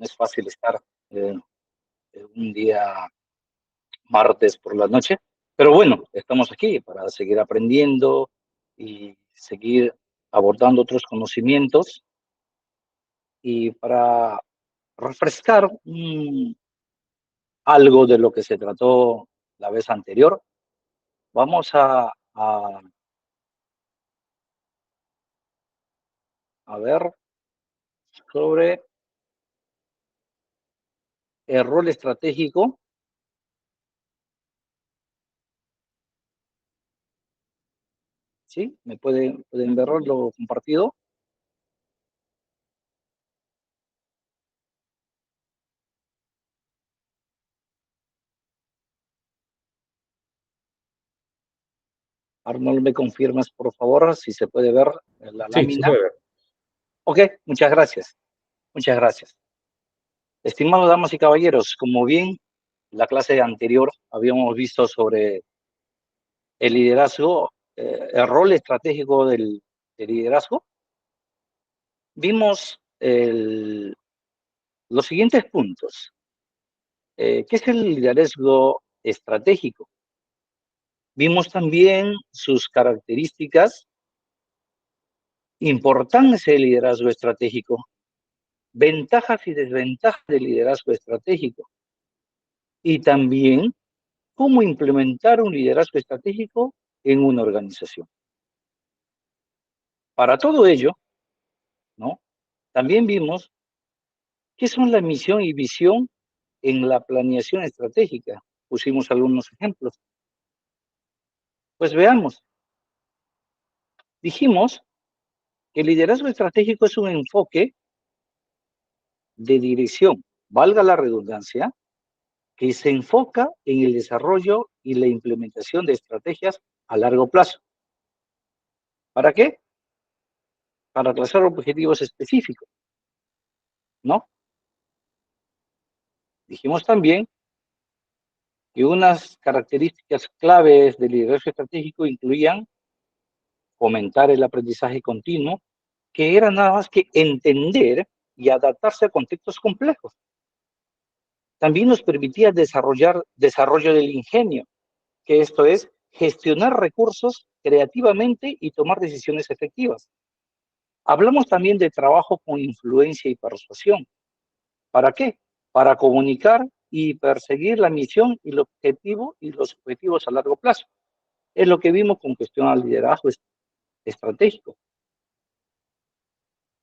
No es fácil estar eh, un día martes por la noche, pero bueno, estamos aquí para seguir aprendiendo y seguir abordando otros conocimientos y para refrescar algo de lo que se trató la vez anterior. Vamos a ver sobre el rol estratégico. ¿Sí? ¿Pueden ver lo compartido? Arnold, ¿me confirmas, por favor, si se puede ver la Sí, se lámina? puede ver. Ok, muchas gracias. Muchas gracias. Estimados damas y caballeros, como bien la clase anterior habíamos visto sobre el liderazgo, el rol estratégico del liderazgo, vimos los siguientes puntos. ¿Qué es el liderazgo estratégico? Vimos también sus características, importancia del liderazgo estratégico, ventajas y desventajas del liderazgo estratégico y también cómo implementar un liderazgo estratégico en una organización. Para todo ello, ¿no? También vimos qué son la misión y visión en la planeación estratégica. Pusimos algunos ejemplos. Pues veamos. Dijimos que el liderazgo estratégico es un enfoque de dirección, valga la redundancia, que se enfoca en el desarrollo y la implementación de estrategias a largo plazo. ¿Para qué? Para trazar objetivos específicos, ¿no? Dijimos también que unas características claves del liderazgo estratégico incluían fomentar el aprendizaje continuo, que era nada más que entender y adaptarse a contextos complejos. También nos permitía desarrollar desarrollo del ingenio, que esto es gestionar recursos creativamente y tomar decisiones efectivas. Hablamos también de trabajo con influencia y persuasión. ¿Para qué? Para comunicar y perseguir la misión y el objetivo y los objetivos a largo plazo. Es lo que vimos con cuestión al liderazgo estratégico.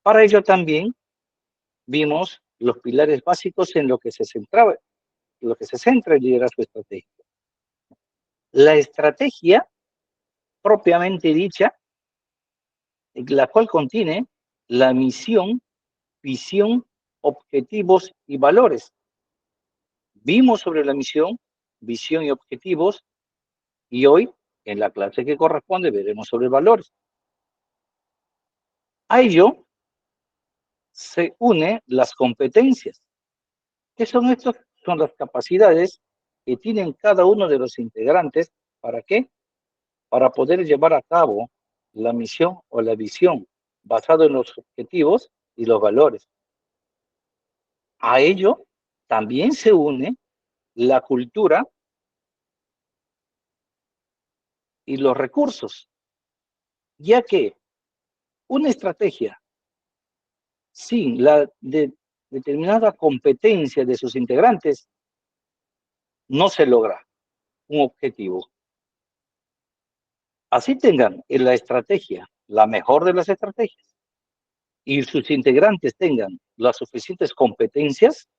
Para ello también vimos los pilares básicos en lo que se centraba, en lo que se centra el liderazgo estratégico. La estrategia propiamente dicha, la cual contiene la misión, visión, objetivos y valores. Vimos sobre la misión, visión y objetivos y hoy, en la clase que corresponde, veremos sobre valores. A ello se une las competencias. ¿Qué son estos? Son las capacidades que tienen cada uno de los integrantes. ¿Para qué? Para poder llevar a cabo la misión o la visión basado en los objetivos y los valores. A ello también se une la cultura y los recursos, ya que una estrategia sin la determinada competencia de sus integrantes no se logra un objetivo. Así tengan en la estrategia la mejor de las estrategias y sus integrantes tengan las suficientes competencias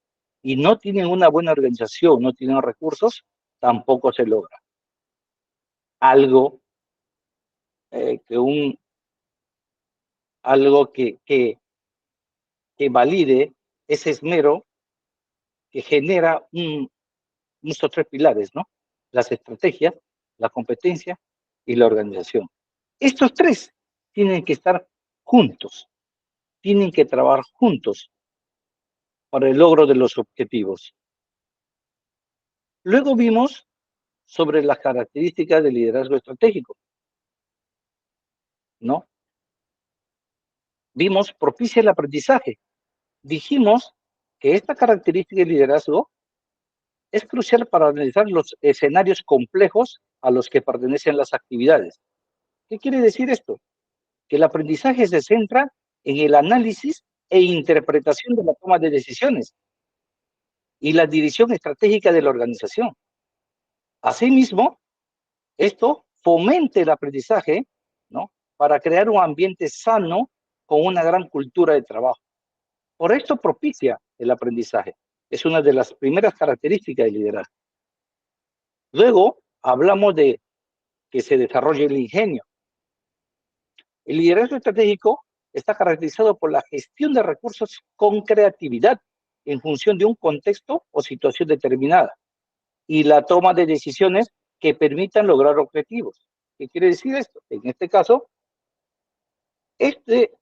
y no tienen una buena organización, no tienen recursos, tampoco se logra. Algo que algo que valide ese esmero que genera estos tres pilares, ¿no? Las estrategias, la competencia y la organización. Estos tres tienen que estar juntos, tienen que trabajar juntos para el logro de los objetivos. Luego vimos sobre las características del liderazgo estratégico, ¿no? Vimos propicia el aprendizaje. Dijimos que esta característica de liderazgo es crucial para analizar los escenarios complejos a los que pertenecen las actividades. ¿Qué quiere decir esto? Que el aprendizaje se centra en el análisis e interpretación de la toma de decisiones y la dirección estratégica de la organización. Asimismo, esto fomenta el aprendizaje, ¿no? Para crear un ambiente sano con una gran cultura de trabajo. Por esto propicia el aprendizaje. Es una de las primeras características del liderazgo. Luego, hablamos de que se desarrolle el ingenio. El liderazgo estratégico está caracterizado por la gestión de recursos con creatividad en función de un contexto o situación determinada y la toma de decisiones que permitan lograr objetivos. ¿Qué quiere decir esto? En este caso, este,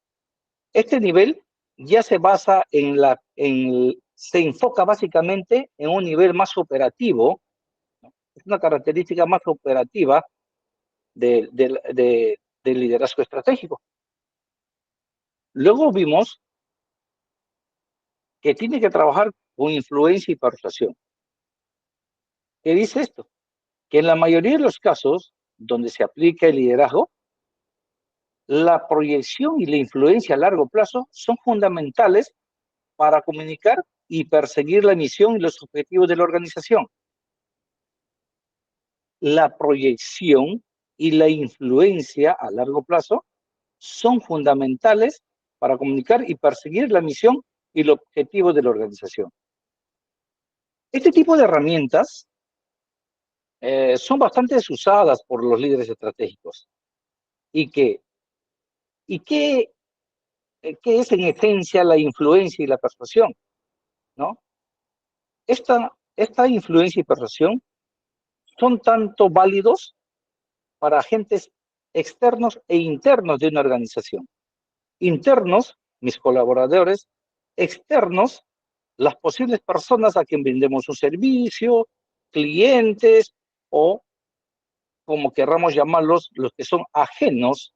este nivel ya se basa se enfoca básicamente en un nivel más operativo, ¿no? Es una característica más operativa del liderazgo estratégico. Luego vimos que tiene que trabajar con influencia y persuasión. ¿Qué dice esto? Que en la mayoría de los casos donde se aplica el liderazgo, la proyección y la influencia a largo plazo son fundamentales para comunicar y perseguir la misión y los objetivos de la organización. La proyección y la influencia a largo plazo son fundamentales para comunicar y perseguir la misión y el objetivo de la organización. Este tipo de herramientas son bastante usadas por los líderes estratégicos. ¿Y qué, y qué, qué es en esencia la influencia y la persuasión? ¿No? Esta influencia y persuasión son tanto válidos para agentes externos e internos de una organización. Internos, mis colaboradores; externos, las posibles personas a quien brindemos un servicio, clientes o, como querramos llamarlos, los que son ajenos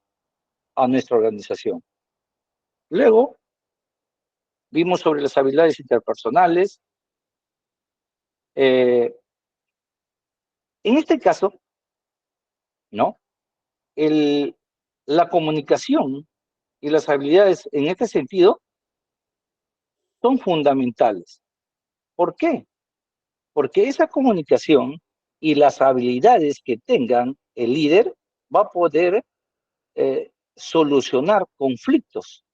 a nuestra organización. Luego, vimos sobre las habilidades interpersonales. En este caso, ¿no? La comunicación y las habilidades en este sentido son fundamentales. ¿Por qué? Porque esa comunicación y las habilidades que tengan el líder va a poder solucionar conflictos.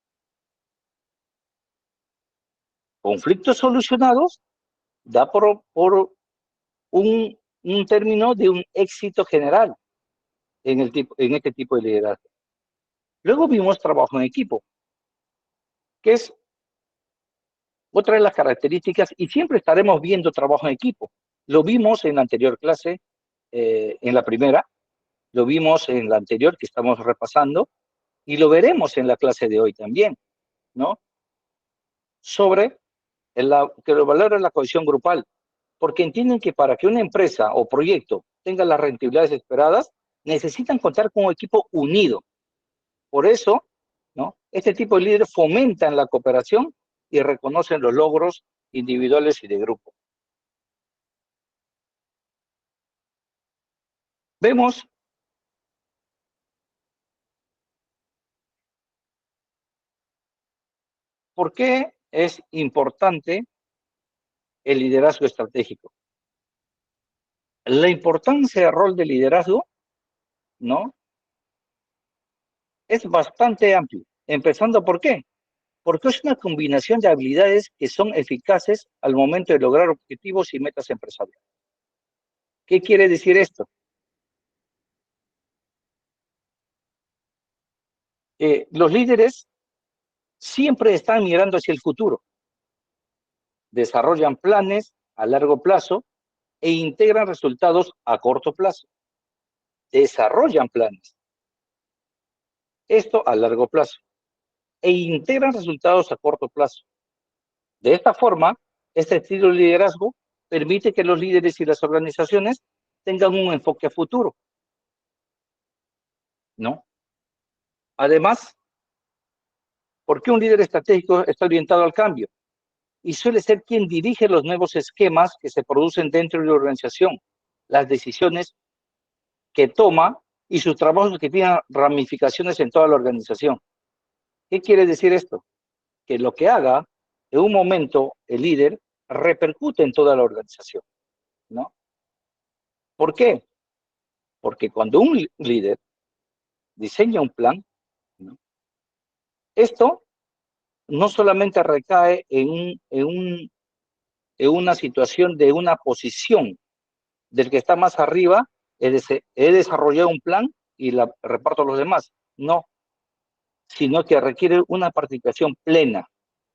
Conflictos solucionados da por un término de un éxito general en este tipo de liderazgo. Luego vimos trabajo en equipo, que es otra de las características, y siempre estaremos viendo trabajo en equipo. Lo vimos en la anterior clase, en la primera, lo vimos en la anterior que estamos repasando, y lo veremos en la clase de hoy también, ¿no? Sobre que lo valora la cohesión grupal, porque entienden que para que una empresa o proyecto tenga las rentabilidades esperadas, necesitan contar con un equipo unido. Por eso, ¿no? Este tipo de líderes fomentan la cooperación y reconocen los logros individuales y de grupo. Vemos por qué es importante el liderazgo estratégico. La importancia del rol de liderazgo, ¿no? Es bastante amplio. Empezando por qué. Porque es una combinación de habilidades que son eficaces al momento de lograr objetivos y metas empresariales. ¿Qué quiere decir esto? Los líderes siempre están mirando hacia el futuro, desarrollan planes a largo plazo e integran resultados a corto plazo. Desarrollan planes, esto a largo plazo, e integran resultados a corto plazo. De esta forma, este estilo de liderazgo permite que los líderes y las organizaciones tengan un enfoque a futuro, ¿no? Además, ¿por qué un líder estratégico está orientado al cambio? y suele ser quien dirige los nuevos esquemas que se producen dentro de la organización, las decisiones que toma y sus trabajos que tienen ramificaciones en toda la organización. ¿Qué quiere decir esto? Que lo que haga en un momento el líder repercute en toda la organización, ¿no? ¿Por qué? Porque cuando un líder diseña un plan, ¿no? Esto no solamente recae en una situación de una posición del que está más arriba, he desarrollado un plan y la reparto a los demás. No, sino que requiere una participación plena,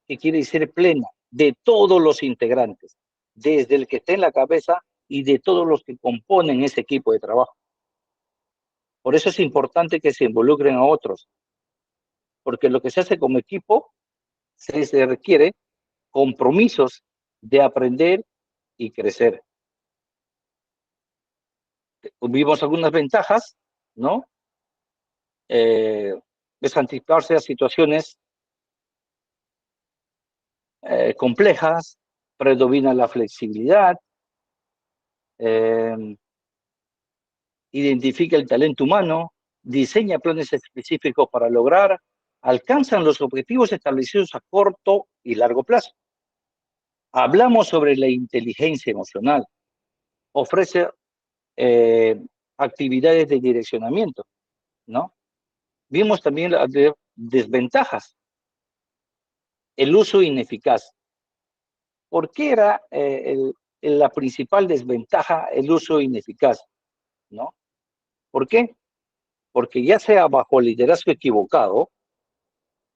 que quiere decir plena, de todos los integrantes, desde el que está en la cabeza y de todos los que componen ese equipo de trabajo. Por eso es importante que se involucren a otros, porque lo que se hace como equipo se requiere compromisos de aprender y crecer. Vimos algunas ventajas, ¿no? Es anticiparse a situaciones complejas, predomina la flexibilidad, identifica el talento humano, diseña planes específicos para lograr, alcanzan los objetivos establecidos a corto y largo plazo. Hablamos sobre la inteligencia emocional, ofrece actividades de direccionamiento, ¿no? Vimos también las desventajas, el uso ineficaz. ¿Por qué era la principal desventaja el uso ineficaz? ¿No? ¿Por qué? Porque ya sea bajo liderazgo equivocado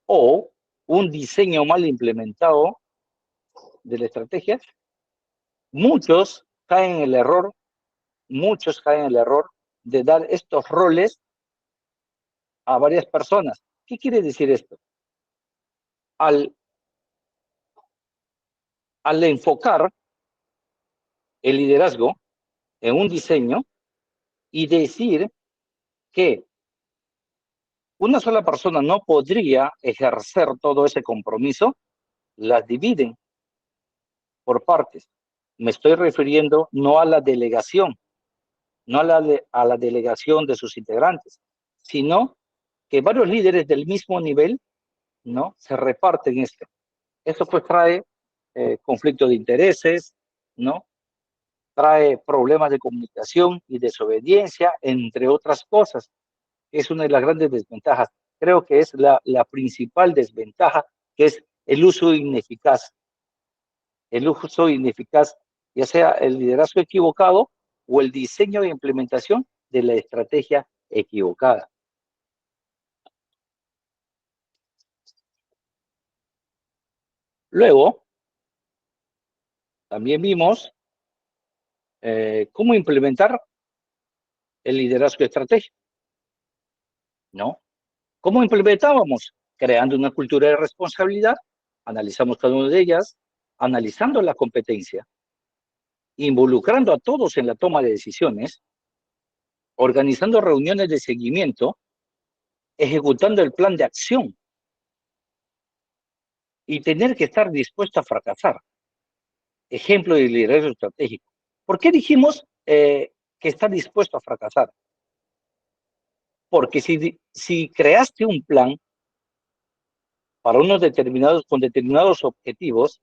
o un diseño mal implementado de la estrategia, muchos caen en el error de dar estos roles a varias personas. ¿Qué quiere decir esto? Al enfocar el liderazgo en un diseño y decir que una sola persona no podría ejercer todo ese compromiso, las dividen por partes. Me estoy refiriendo no a la delegación, no a la delegación de sus integrantes, sino que varios líderes del mismo nivel, ¿no? Se reparten esto. Esto pues trae conflicto de intereses, ¿no? Trae problemas de comunicación y desobediencia, entre otras cosas. Es una de las grandes desventajas. Creo que es la principal desventaja, que es el uso ineficaz. El uso ineficaz, ya sea el liderazgo equivocado o el diseño e implementación de la estrategia equivocada. Luego, también vimos cómo implementar el liderazgo estratégico, ¿no? ¿Cómo implementábamos? Creando una cultura de responsabilidad, analizamos cada una de ellas, analizando la competencia, involucrando a todos en la toma de decisiones, organizando reuniones de seguimiento, ejecutando el plan de acción y tener que estar dispuesto a fracasar. Ejemplo de liderazgo estratégico. ¿Por qué dijimos que está dispuesto a fracasar? Porque si creaste un plan para con determinados objetivos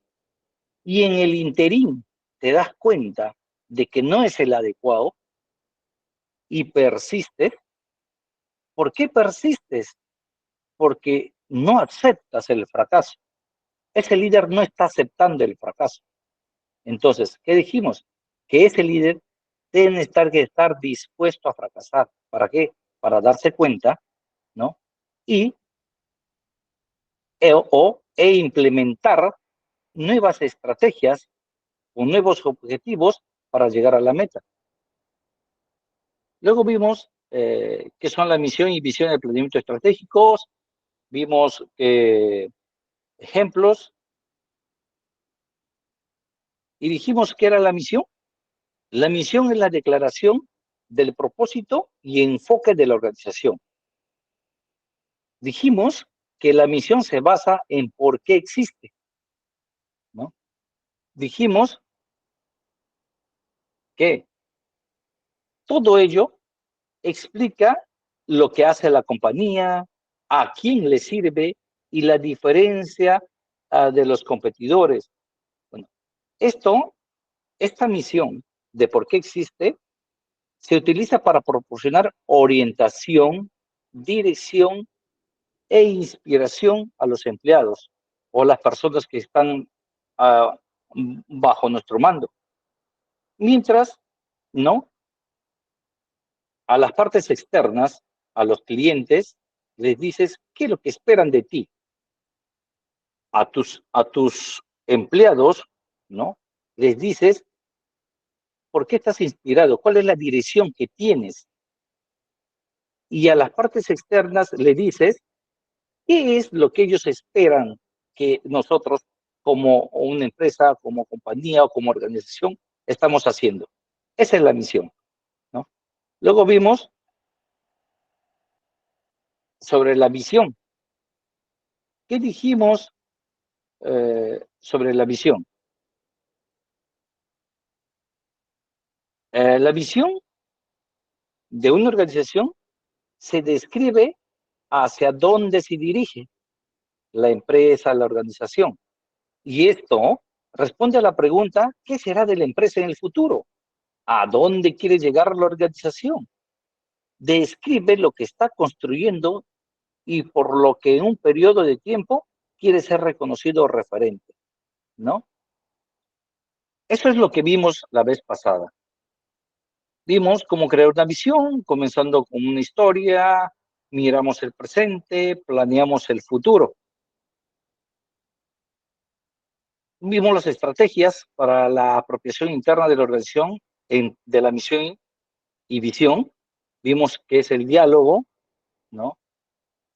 y en el interín te das cuenta de que no es el adecuado y persistes, ¿por qué persistes? Porque no aceptas el fracaso. Ese líder no está aceptando el fracaso. Entonces, ¿qué dijimos? Que ese líder debe estar dispuesto a fracasar. ¿Para qué? Para darse cuenta, ¿no? Y implementar nuevas estrategias o nuevos objetivos para llegar a la meta. Luego vimos qué son la misión y visión del planeamiento estratégicos, vimos ejemplos y dijimos qué era la misión. La misión es la declaración del propósito y enfoque de la organización. Dijimos que la misión se basa en por qué existe, ¿no? dijimos que todo ello explica lo que hace la compañía, a quién le sirve y la diferencia de los competidores. Bueno, esta misión de por qué existe se utiliza para proporcionar orientación, dirección e inspiración a los empleados o las personas que están uh, bajo nuestro mando. Mientras, ¿no? A las partes externas, a los clientes, les dices qué es lo que esperan de ti. A tus empleados, ¿no? Les dices por qué estás inspirado, cuál es la dirección que tienes. Y a las partes externas le dices qué es lo que ellos esperan que nosotros, como una empresa, como compañía o como organización, estamos haciendo. Esa es la misión, ¿no? Luego vimos sobre la visión. ¿Qué dijimos sobre la visión? La visión de una organización se describe hacia dónde se dirige la empresa, la organización. Y esto responde a la pregunta, ¿qué será de la empresa en el futuro? ¿A dónde quiere llegar la organización? Describe lo que está construyendo y por lo que en un periodo de tiempo quiere ser reconocido referente, ¿no? Eso es lo que vimos la vez pasada. Vimos cómo crear una visión, comenzando con una historia, miramos el presente, planeamos el futuro. Vimos las estrategias para la apropiación interna de la organización de la misión y visión. Vimos qué es el diálogo, ¿no?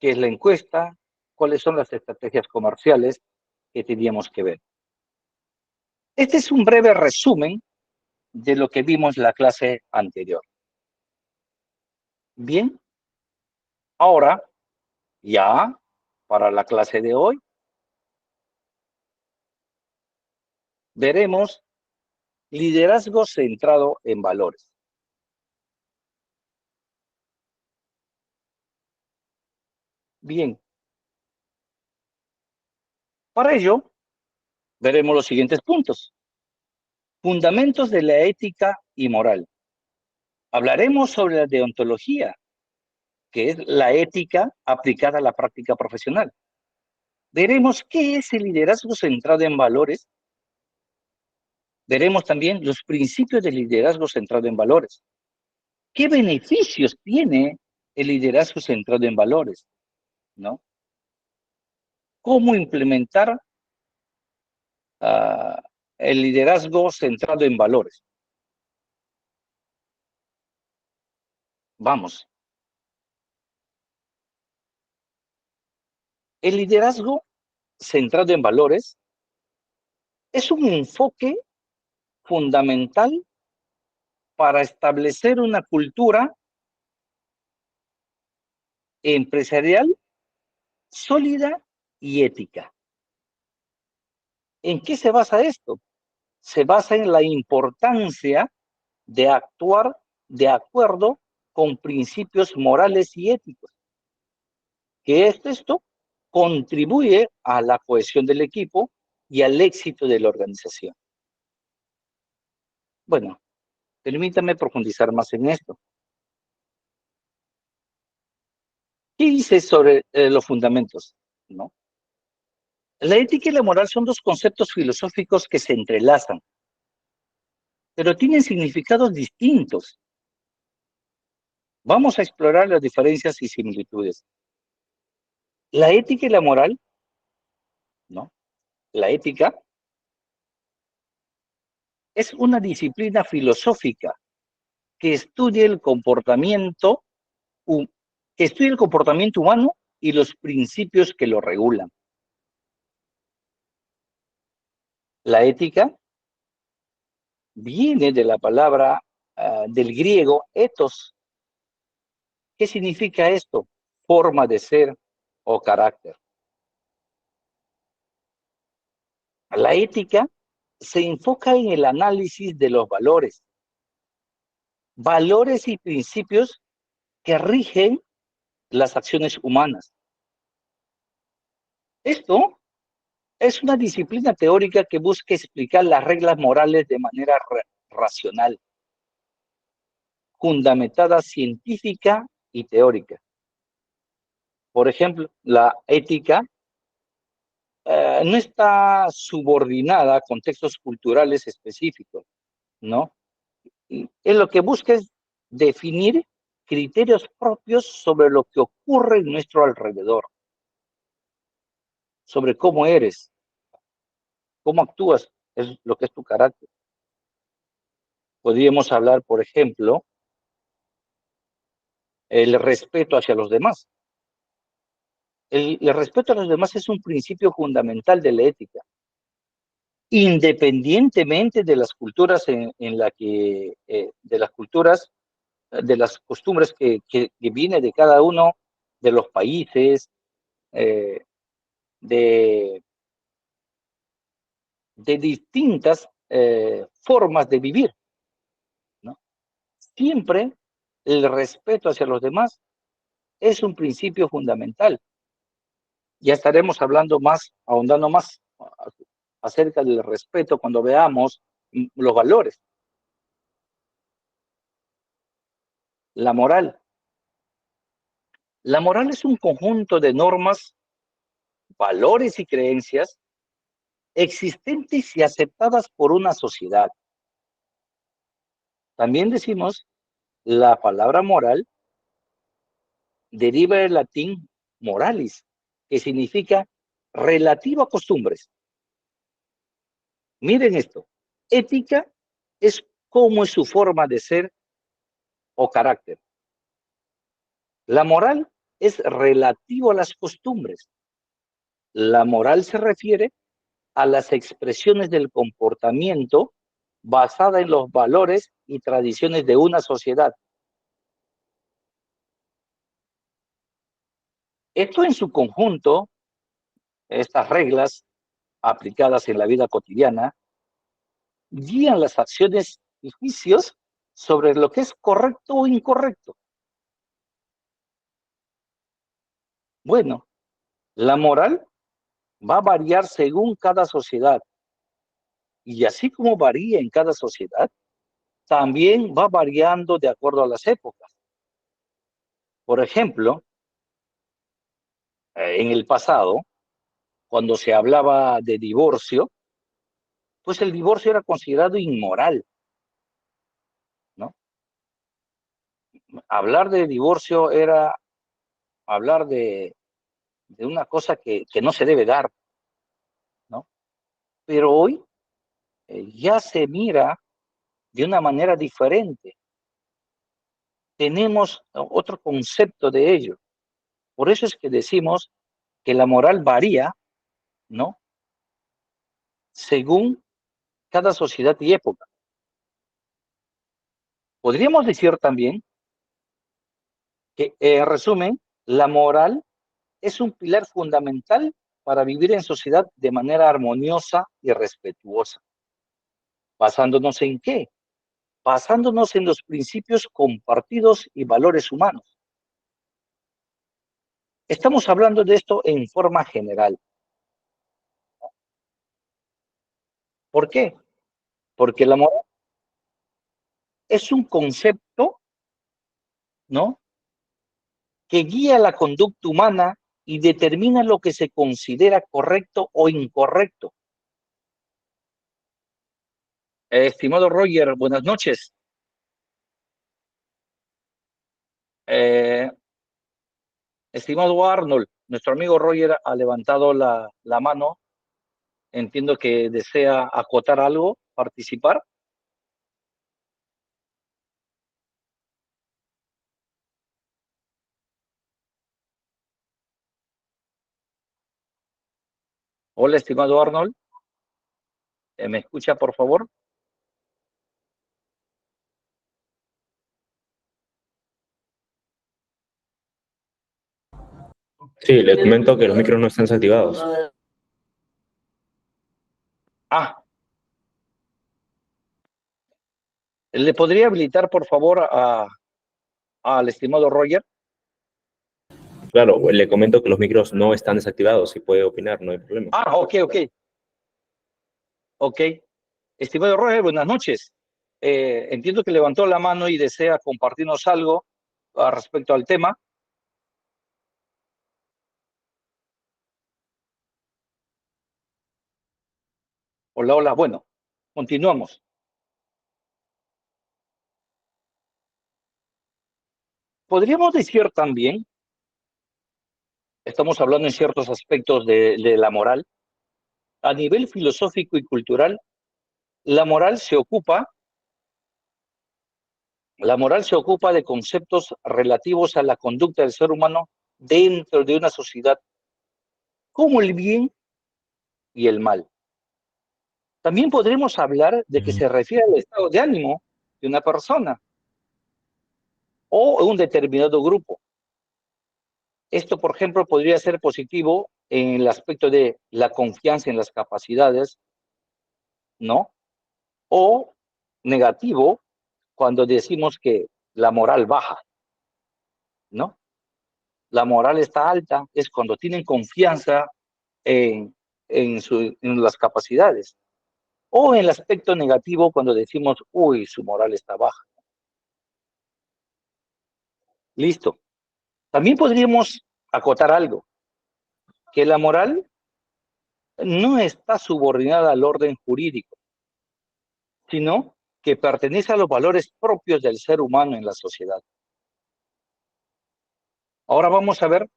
Qué es la encuesta, cuáles son las estrategias comerciales que teníamos que ver. Este es un breve resumen de lo que vimos en la clase anterior. Bien, ahora ya para la clase de hoy veremos liderazgo centrado en valores. Bien, para ello veremos los siguientes puntos. Fundamentos de la ética y moral. Hablaremos sobre la deontología, que es la ética aplicada a la práctica profesional. Veremos qué es el liderazgo centrado en valores. Veremos también los principios del liderazgo centrado en valores. ¿Qué beneficios tiene el liderazgo centrado en valores? ¿No? ¿Cómo implementar el liderazgo centrado en valores? Vamos. El liderazgo centrado en valores es un enfoque fundamental para establecer una cultura empresarial sólida y ética. ¿En qué se basa esto? Se basa en la importancia de actuar de acuerdo con principios morales y éticos. ¿Qué es esto? Contribuye a la cohesión del equipo y al éxito de la organización. Bueno, permítame profundizar más en esto. ¿Qué dice sobre los fundamentos? ¿No? La ética y la moral son dos conceptos filosóficos que se entrelazan, pero tienen significados distintos. Vamos a explorar las diferencias y similitudes. La ética y la moral, ¿no? La ética es una disciplina filosófica que estudia el comportamiento, que estudia el comportamiento humano y los principios que lo regulan. La ética viene de la palabra del griego ethos. ¿Qué significa esto? Forma de ser o carácter. La ética se enfoca en el análisis de los valores y principios que rigen las acciones humanas. Esto es una disciplina teórica que busca explicar las reglas morales de manera racional, fundamentada científica y teórica. Por ejemplo, la ética no está subordinada a contextos culturales específicos, ¿no? Y lo que busca es definir criterios propios sobre lo que ocurre en nuestro alrededor, sobre cómo eres, cómo actúas, es lo que es tu carácter. Podríamos hablar, por ejemplo, el respeto hacia los demás. El respeto a los demás es un principio fundamental de la ética, independientemente de las culturas en la que, de las culturas, de las costumbres que viene de cada uno de los países, eh, de, de distintas formas de vivir, ¿no? Siempre el respeto hacia los demás es un principio fundamental. Ya estaremos hablando más, ahondando más acerca del respeto cuando veamos los valores. La moral. La moral es un conjunto de normas, valores y creencias existentes y aceptadas por una sociedad. También decimos, la palabra moral deriva del latín moralis, que significa relativo a costumbres. Miren esto, ética es cómo es su forma de ser o carácter. La moral es relativo a las costumbres. La moral se refiere a las expresiones del comportamiento basada en los valores y tradiciones de una sociedad. Esto en su conjunto, estas reglas aplicadas en la vida cotidiana, guían las acciones y juicios sobre lo que es correcto o incorrecto. Bueno, la moral va a variar según cada sociedad y así como varía en cada sociedad, también va variando de acuerdo a las épocas. Por ejemplo, en el pasado, cuando se hablaba de divorcio, pues el divorcio era considerado inmoral, ¿no? Hablar de divorcio era hablar de una cosa que no se debe dar, ¿no? Pero hoy ya se mira de una manera diferente. Tenemos otro concepto de ello. Por eso es que decimos que la moral varía, ¿no? Según cada sociedad y época. Podríamos decir también que, en resumen, la moral es un pilar fundamental para vivir en sociedad de manera armoniosa y respetuosa. ¿Basándonos en qué? Basándonos en los principios compartidos y valores humanos. Estamos hablando de esto en forma general. ¿Por qué? Porque la moral es un concepto, ¿no?, que guía la conducta humana y determina lo que se considera correcto o incorrecto. Estimado Roger, buenas noches. Eh, Estimado Arnold, nuestro amigo Roger ha levantado la mano. Entiendo que desea acotar algo, participar. Hola, estimado Arnold. ¿Me escucha, por favor? Sí, le comento que los micros no están activados. Ah, ¿Le podría habilitar, por favor, al estimado Roger? Claro, le comento que los micros no están desactivados y puede opinar, no hay problema. Ah, ok. Ok. Estimado Roger, buenas noches. Entiendo que levantó la mano y desea compartirnos algo respecto al tema. Hola. Bueno, continuamos. Podríamos decir también, estamos hablando en ciertos aspectos de la moral, a nivel filosófico y cultural, la moral se ocupa de conceptos relativos a la conducta del ser humano dentro de una sociedad, como el bien y el mal. También podremos hablar de que se refiere al estado de ánimo de una persona o un determinado grupo. Esto, por ejemplo, podría ser positivo en el aspecto de la confianza en las capacidades, ¿no? O negativo cuando decimos que la moral baja, ¿no? La moral está alta es cuando tienen confianza en, en las capacidades. O en el aspecto negativo cuando decimos, uy, su moral está baja. Listo. También podríamos acotar algo, que la moral no está subordinada al orden jurídico, sino que pertenece a los valores propios del ser humano en la sociedad. Ahora vamos a ver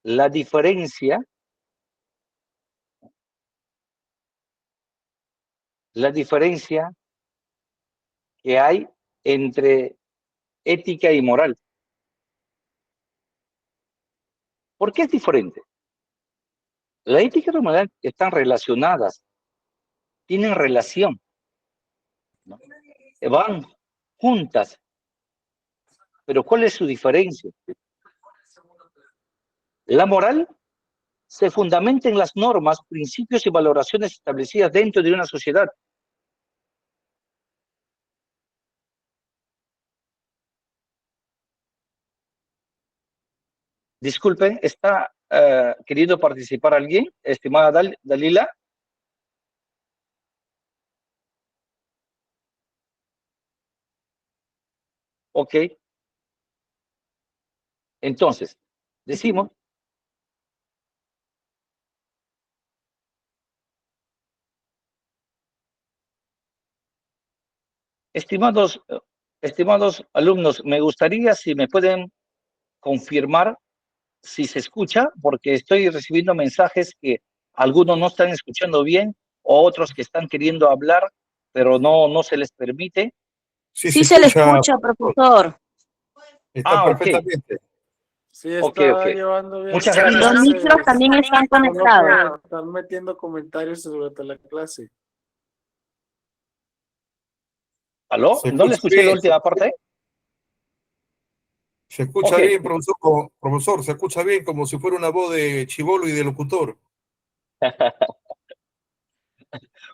la diferencia que hay entre ética y moral. ¿Por qué es diferente? La ética y la moral están relacionadas, tienen relación, ¿no? Van juntas, pero ¿cuál es su diferencia? La moral se fundamenta en las normas, principios y valoraciones establecidas dentro de una sociedad. Disculpen, ¿está queriendo participar alguien, estimada Dalila? Ok. Entonces, decimos, estimados, estimados alumnos, me gustaría si me pueden confirmar si se escucha, porque estoy recibiendo mensajes que algunos no están escuchando bien, o otros que están queriendo hablar, pero no se les permite. Sí, Sí se se le escucha, escucha, profesor. está Ok, perfectamente. Sí, ok. está llevando bien Muchas sus Y los gracias. clases, micros también están solo conectados. que están metiendo comentarios durante la clase. ¿Aló? Se ¿No le escucha escuché la bien, última parte? se escucha Ok. bien, profesor, profesor, se escucha bien como si fuera una voz de chibolo y de locutor.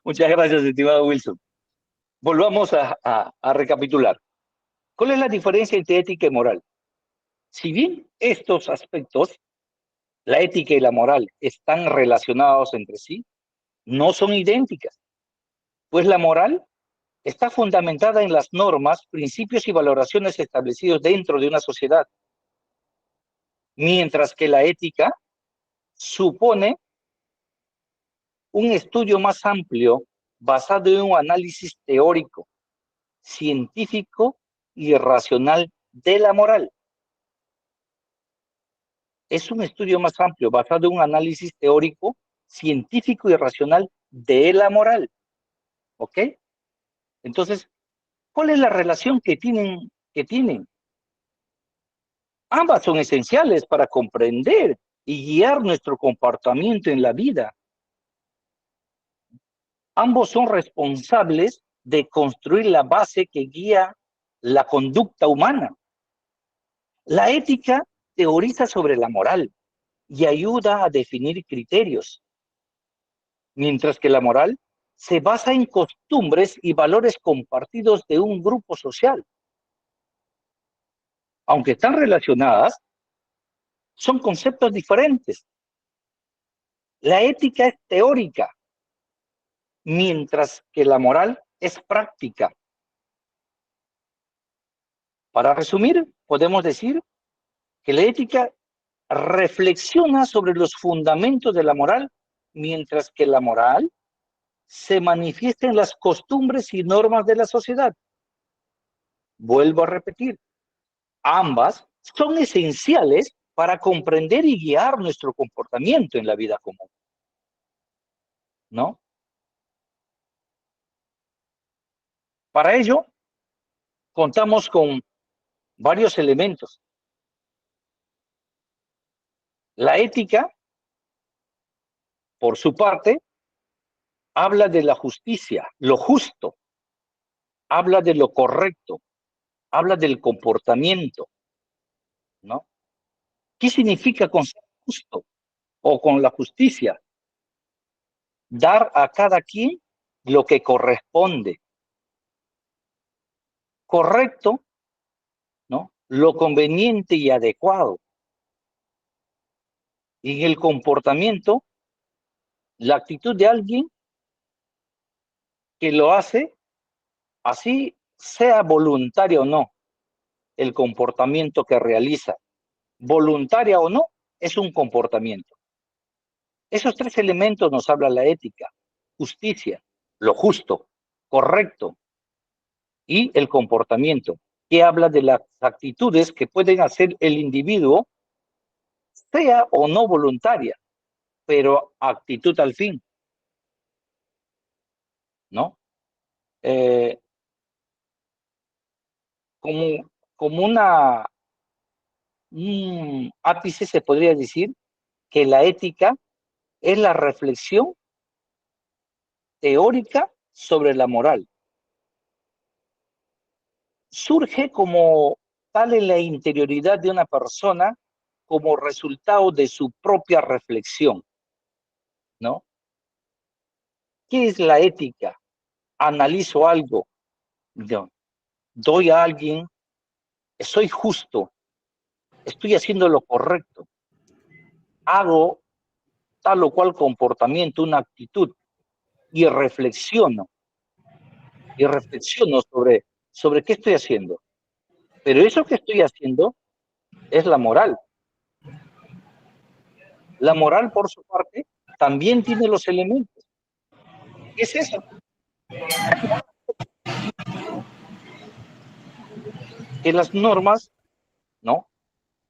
Muchas gracias, estimado Wilson. Volvamos a recapitular. ¿Cuál es la diferencia entre ética y moral? Si bien estos aspectos, la ética y la moral, están relacionados entre sí, no son idénticas, pues la moral está fundamentada en las normas, principios y valoraciones establecidos dentro de una sociedad, mientras que la ética supone un estudio más amplio basado en un análisis teórico, científico y racional de la moral. Es un estudio más amplio basado en un análisis teórico, científico y racional de la moral. ¿Ok? Entonces, ¿cuál es la relación que tienen? Ambas son esenciales para comprender y guiar nuestro comportamiento en la vida. Ambos son responsables de construir la base que guía la conducta humana. La ética teoriza sobre la moral y ayuda a definir criterios, mientras que la moral se basa en costumbres y valores compartidos de un grupo social. Aunque están relacionadas, son conceptos diferentes. La ética es teórica, mientras que la moral es práctica. Para resumir, podemos decir que la ética reflexiona sobre los fundamentos de la moral, mientras que la moral se manifiesta en las costumbres y normas de la sociedad. Vuelvo a repetir, ambas son esenciales para comprender y guiar nuestro comportamiento en la vida común, ¿no? Para ello, contamos con varios elementos. La ética, por su parte, habla de la justicia, lo justo, habla de lo correcto, habla del comportamiento, ¿no? ¿Qué significa con ser justo o con la justicia? Dar a cada quien lo que corresponde. Correcto, ¿no? Lo conveniente y adecuado. Y en el comportamiento, la actitud de alguien que lo hace, así sea voluntario o no, el comportamiento que realiza, voluntaria o no, es un comportamiento. Esos tres elementos nos habla la ética: justicia, lo justo, correcto, y el comportamiento, que habla de las actitudes que pueden hacer el individuo, sea o no voluntaria, pero actitud al fin, ¿no? Como un ápice se podría decir que la ética es la reflexión teórica sobre la moral. Surge como tal en la interioridad de una persona como resultado de su propia reflexión, ¿no? ¿Qué es la ética? Analizo algo, ¿no? Doy a alguien, soy justo, estoy haciendo lo correcto, hago tal o cual comportamiento, una actitud, y reflexiono sobre qué estoy haciendo. Pero eso que estoy haciendo es la moral. La moral, por su parte, también tiene los elementos. ¿Qué es eso? Que las normas, ¿no?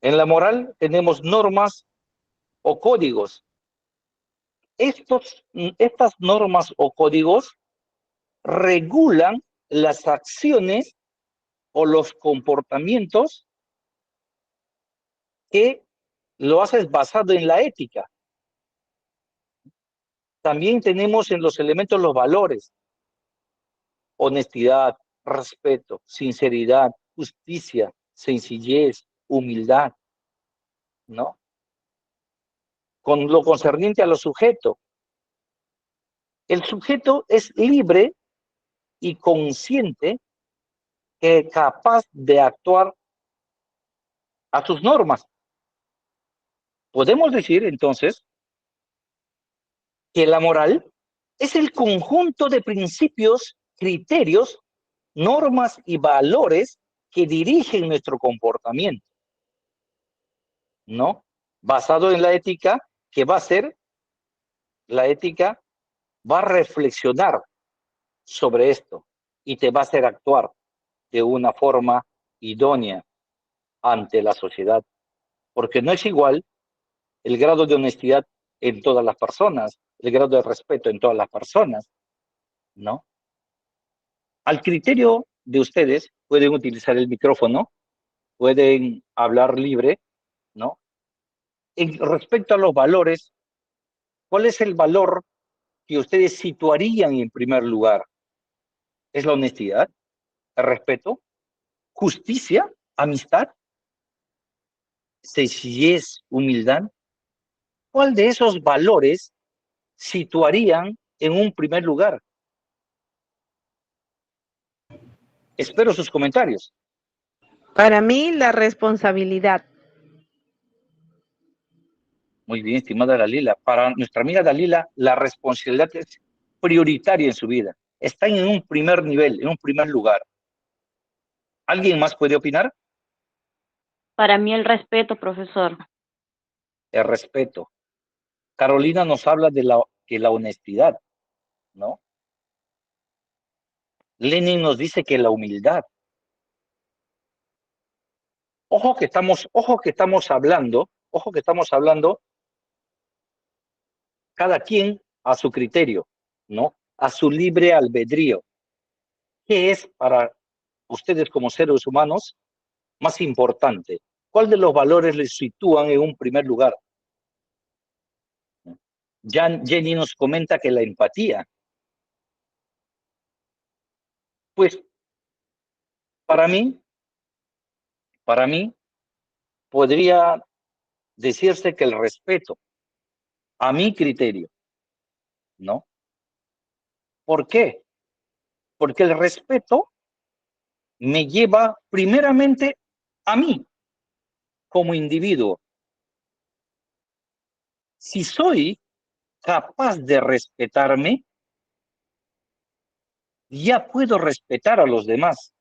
En la moral tenemos normas o códigos. Estas normas o códigos regulan las acciones o los comportamientos que lo haces basado en la ética. También tenemos en los elementos los valores: honestidad, respeto, sinceridad, justicia, sencillez, humildad, ¿no? Con lo concerniente a los sujetos, el sujeto es libre y consciente, que capaz de actuar a sus normas. Podemos decir entonces que la moral es el conjunto de principios, criterios, normas y valores que dirigen nuestro comportamiento, ¿no? Basado en la ética, que va a ser, la ética va a reflexionar sobre esto y te va a hacer actuar de una forma idónea ante la sociedad, porque no es igual el grado de honestidad en todas las personas, el grado de respeto en todas las personas, ¿no? Al criterio de ustedes, pueden utilizar el micrófono, pueden hablar libre, ¿no? En respecto a los valores, ¿cuál es el valor que ustedes situarían en primer lugar? ¿Es la honestidad, el respeto, justicia, amistad, sencillez, humildad? ¿Cuál de esos valores situarían en un primer lugar? Espero sus comentarios. Para mí, la responsabilidad. Muy bien, estimada Dalila. Para nuestra amiga Dalila, la responsabilidad es prioritaria en su vida. Está en un primer nivel, en un primer lugar. ¿Alguien más puede opinar? Para mí el respeto, profesor. El respeto. Carolina nos habla de la honestidad, ¿no? Lenin nos dice que la humildad. Ojo que estamos hablando, cada quien a su criterio, ¿no? A su libre albedrío. ¿Qué es para ustedes como seres humanos más importante? ¿Cuál de los valores les sitúan en un primer lugar? Jenny nos comenta que la empatía. Pues para mí podría decirse que el respeto a mi criterio, ¿no? ¿Por qué? Porque el respeto me lleva primeramente a mí como individuo. Si soy capaz de respetarme, ya puedo respetar a los demás.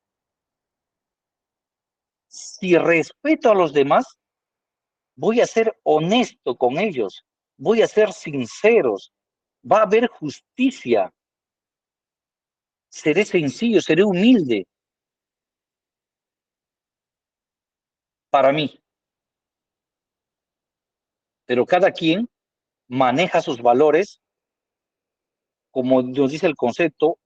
Si respeto a los demás, voy a ser honesto con ellos, voy a ser sinceros, va a haber justicia, seré sencillo, seré humilde. Para mí. Pero cada quien maneja sus valores, como nos dice el concepto,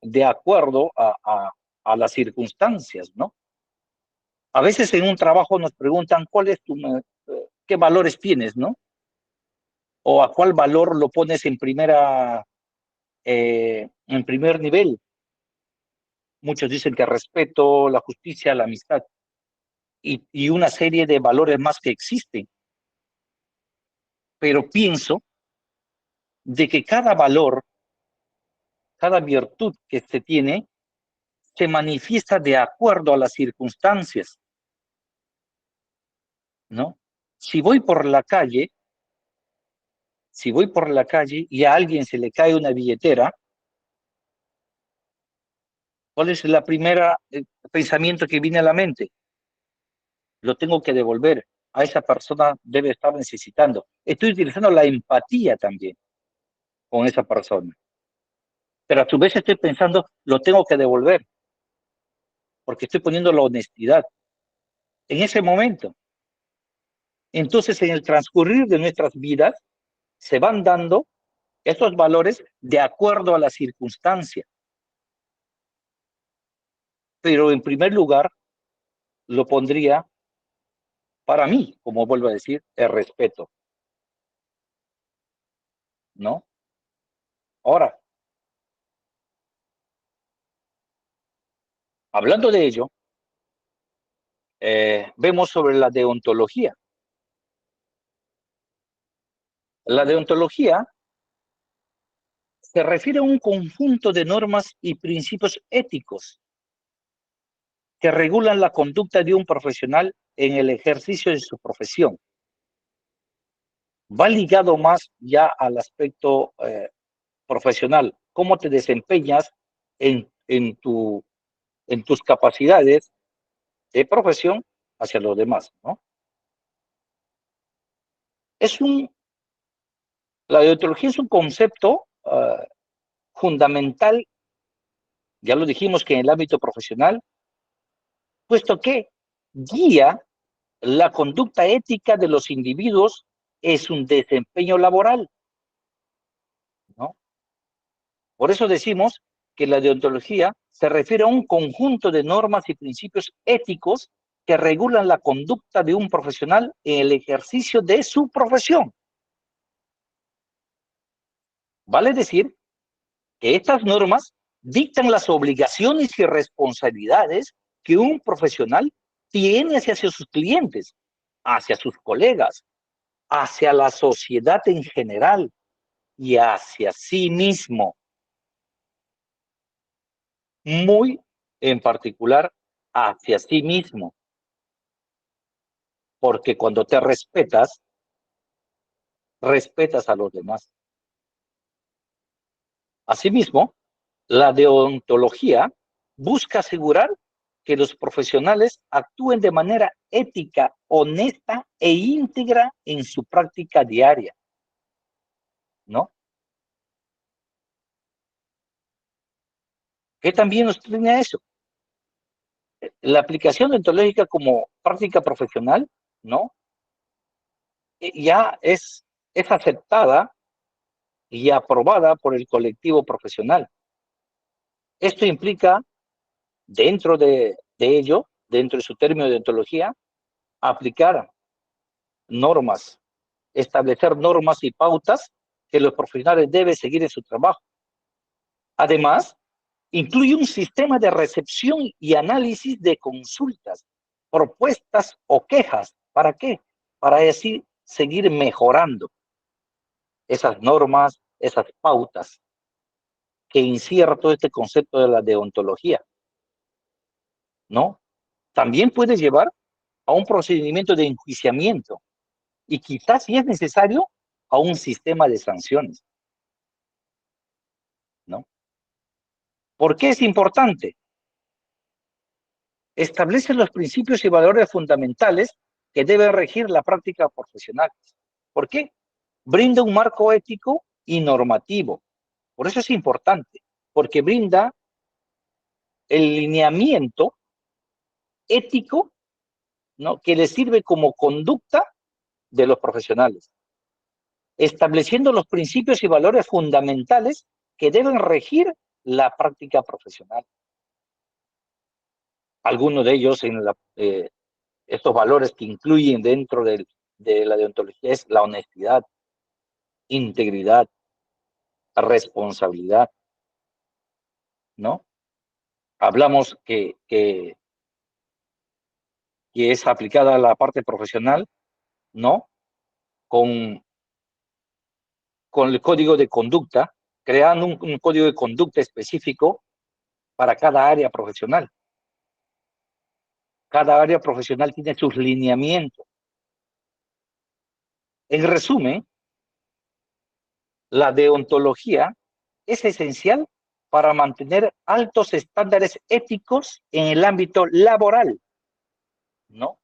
de acuerdo a las circunstancias, ¿no? A veces en un trabajo nos preguntan qué valores tienes, ¿no? O a cuál valor lo pones en primer nivel. Muchos dicen que respeto, la justicia, la amistad y una serie de valores más que existen. Pero pienso de que cada valor, cada virtud que se tiene, se manifiesta de acuerdo a las circunstancias, ¿no? Si voy por la calle y a alguien se le cae una billetera, ¿cuál es la primera pensamiento que viene a la mente? Lo tengo que devolver. A esa persona debe estar necesitando. Estoy utilizando la empatía también con esa persona. Pero a su vez estoy pensando, lo tengo que devolver, porque estoy poniendo la honestidad en ese momento. Entonces, en el transcurrir de nuestras vidas, se van dando estos valores de acuerdo a la circunstancia. Pero en primer lugar, lo pondría, para mí, como vuelvo a decir, el respeto, ¿no? Ahora, hablando de ello, vemos sobre la deontología. La deontología se refiere a un conjunto de normas y principios éticos que regulan la conducta de un profesional en el ejercicio de su profesión. Va ligado más ya al aspecto profesional, cómo te desempeñas en tus capacidades de profesión hacia los demás, ¿no? La deontología es un concepto fundamental, ya lo dijimos que en el ámbito profesional, puesto que guía la conducta ética de los individuos en su desempeño laboral, ¿no? Por eso decimos que la deontología se refiere a un conjunto de normas y principios éticos que regulan la conducta de un profesional en el ejercicio de su profesión. Vale decir que estas normas dictan las obligaciones y responsabilidades que un profesional tiene hacia sus clientes, hacia sus colegas, hacia la sociedad en general y hacia sí mismo. Muy en particular hacia sí mismo, porque cuando te respetas, respetas a los demás. Asimismo, la deontología busca asegurar que los profesionales actúen de manera ética, honesta e íntegra en su práctica diaria, ¿no? ¿Qué también nos tiene eso? La aplicación deontológica como práctica profesional, ¿no? Ya es aceptada y aprobada por el colectivo profesional. Esto implica, dentro de ello, dentro de su término de deontología, aplicar normas, establecer normas y pautas que los profesionales deben seguir en su trabajo. Además, incluye un sistema de recepción y análisis de consultas, propuestas o quejas. ¿Para qué? Para así seguir mejorando esas normas, esas pautas que encierra todo este concepto de la deontología, ¿no? También puede llevar a un procedimiento de enjuiciamiento y quizás, si es necesario, a un sistema de sanciones, ¿no? ¿Por qué es importante? Establece los principios y valores fundamentales que deben regir la práctica profesional. ¿Por qué? Brinda un marco ético y normativo. Por eso es importante, porque brinda el lineamiento ético, ¿no?, que le sirve como conducta de los profesionales, estableciendo los principios y valores fundamentales que deben regir la práctica profesional. Algunos de ellos, estos valores que incluyen dentro de la deontología, es la honestidad, integridad, responsabilidad, ¿no? Hablamos que es aplicada a la parte profesional, ¿no? Con el código de conducta, creando un código de conducta específico para cada área profesional. Cada área profesional tiene sus lineamientos. En resumen, la deontología es esencial para mantener altos estándares éticos en el ámbito laboral, ¿no?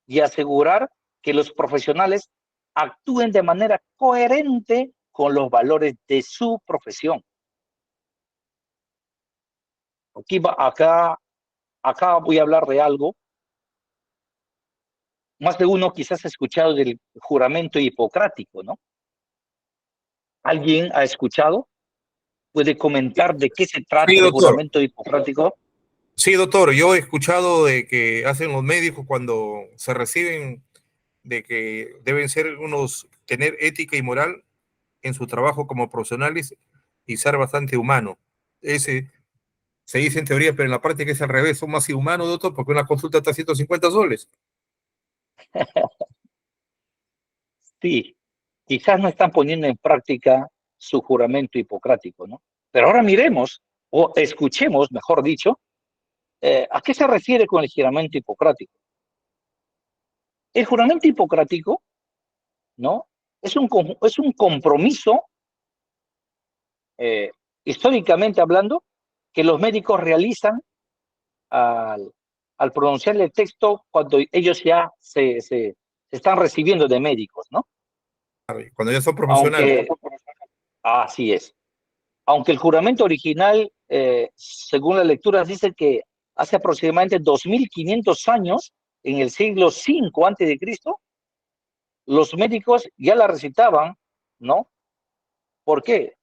Y asegurar que los profesionales actúen de manera coherente con los valores de su profesión. Acá voy a hablar de algo. Más de uno quizás ha escuchado del juramento hipocrático, ¿no? ¿Alguien ha escuchado? ¿Puede comentar de qué se trata Sí, el doctor. juramento hipocrático? Sí, doctor, yo he escuchado de que hacen los médicos cuando se reciben, de que deben ser tener ética y moral en su trabajo como profesionales y ser bastante humano. Ese se dice en teoría, pero en la práctica es al revés, son más inhumanos, doctor, porque una consulta está a 150 soles. Sí, quizás no están poniendo en práctica su juramento hipocrático, ¿no? Pero ahora miremos, o escuchemos, mejor dicho, ¿a qué se refiere con el juramento hipocrático? El juramento hipocrático, ¿no?, es un compromiso, eh, históricamente hablando, que los médicos realizan al pronunciar el texto cuando ellos ya se están recibiendo de médicos, ¿no? Cuando ya son profesionales. Aunque, así es. Aunque el juramento original, según las lecturas, dice que hace aproximadamente 2500 años, en el siglo V antes de Cristo, los médicos ya la recitaban, ¿no? ¿Por qué?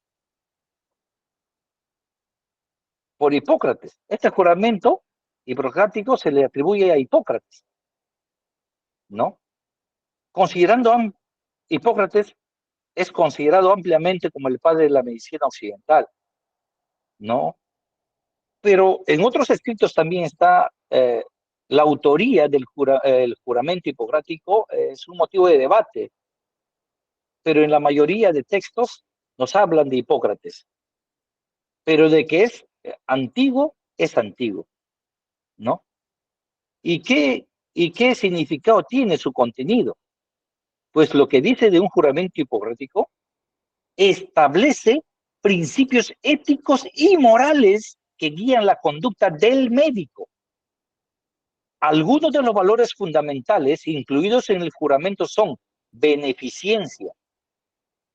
Por Hipócrates. Este juramento hipocrático se le atribuye a Hipócrates, ¿no? Considerando Hipócrates es considerado ampliamente como el padre de la medicina occidental, ¿no? Pero en otros escritos también está la autoría del el juramento hipocrático, es un motivo de debate, pero en la mayoría de textos nos hablan de Hipócrates, pero de que es antiguo es antiguo, ¿no? ¿Y qué significado tiene su contenido? Pues lo que dice de un juramento hipocrático establece principios éticos y morales que guían la conducta del médico. Algunos de los valores fundamentales incluidos en el juramento son beneficencia.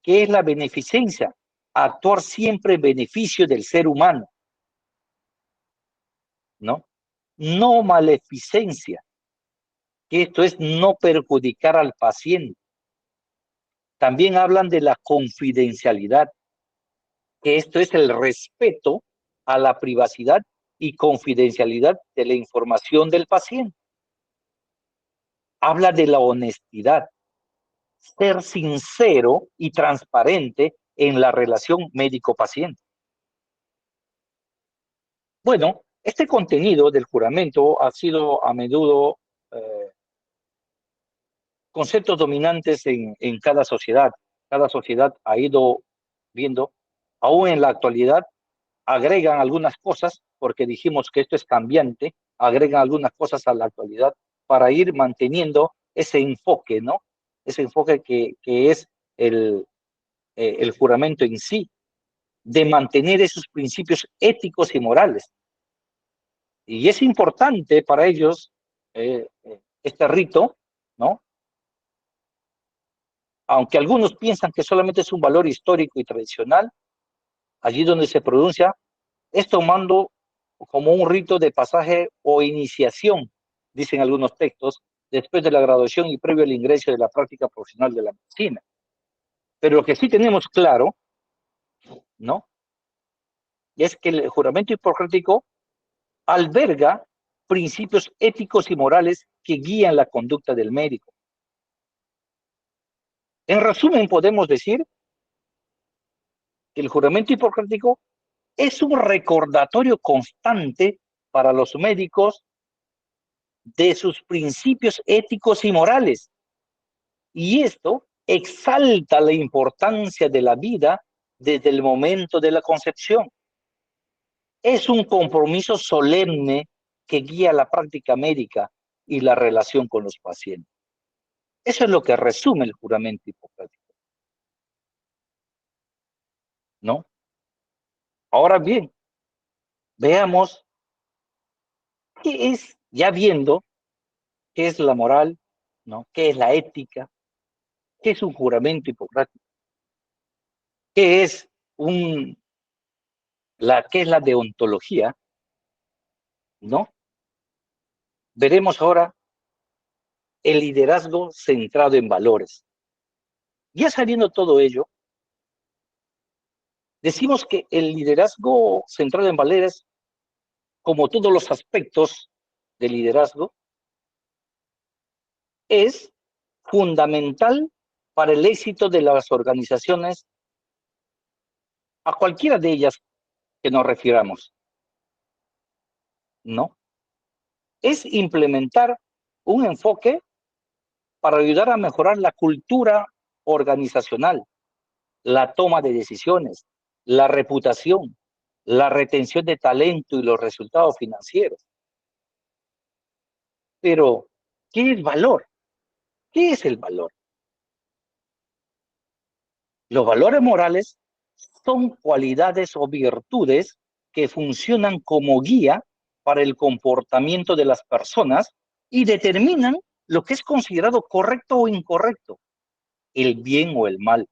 ¿Qué es la beneficencia? Actuar siempre en beneficio del ser humano, ¿no? No maleficencia, que esto es no perjudicar al paciente. También hablan de la confidencialidad, que esto es el respeto a la privacidad y confidencialidad de la información del paciente. Habla de la honestidad, ser sincero y transparente en la relación médico-paciente. Bueno, este contenido del juramento ha sido a menudo conceptos dominantes en cada sociedad. Cada sociedad ha ido viendo, aún en la actualidad, agregan algunas cosas, porque dijimos que esto es cambiante, agregan algunas cosas a la actualidad para ir manteniendo ese enfoque, ¿no? Ese enfoque que es el juramento en sí, de mantener esos principios éticos y morales. Y es importante para ellos este rito, ¿no? Aunque algunos piensan que solamente es un valor histórico y tradicional, allí donde se pronuncia, es tomando como un rito de pasaje o iniciación, dicen algunos textos, después de la graduación y previo al ingreso de la práctica profesional de la medicina. Pero lo que sí tenemos claro, ¿no? Es que el juramento hipocrático alberga principios éticos y morales que guían la conducta del médico. En resumen, podemos decir que el juramento hipocrático es un recordatorio constante para los médicos de sus principios éticos y morales. Y esto exalta la importancia de la vida desde el momento de la concepción. Es un compromiso solemne que guía la práctica médica y la relación con los pacientes. Eso es lo que resume el juramento hipocrático, ¿no? Ahora bien, veamos qué es, ya viendo qué es la moral, ¿no? ¿Qué es la ética? ¿Qué es un juramento hipocrático? ¿Qué es qué es la deontología? ¿No? Veremos ahora el liderazgo centrado en valores. Ya sabiendo todo ello, decimos que el liderazgo centrado en valores, como todos los aspectos del liderazgo, es fundamental para el éxito de las organizaciones, a cualquiera de ellas que nos refiramos, ¿no? Es implementar un enfoque para ayudar a mejorar la cultura organizacional, la toma de decisiones, la reputación, la retención de talento y los resultados financieros. Pero, ¿qué es valor? ¿Qué es el valor? Los valores morales son cualidades o virtudes que funcionan como guía para el comportamiento de las personas y determinan lo que es considerado correcto o incorrecto, el bien o el mal.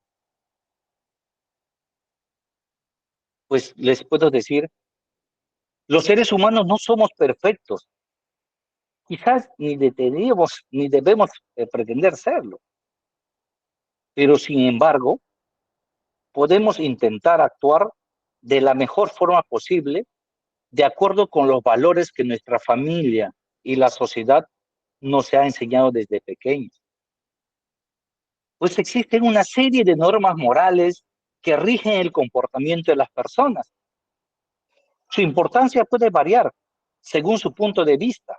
Pues les puedo decir, los seres humanos no somos perfectos. Quizás ni debemos pretender serlo. Pero sin embargo, podemos intentar actuar de la mejor forma posible de acuerdo con los valores que nuestra familia y la sociedad nos ha enseñado desde pequeños. Pues existen una serie de normas morales que rigen el comportamiento de las personas. Su importancia puede variar según su punto de vista,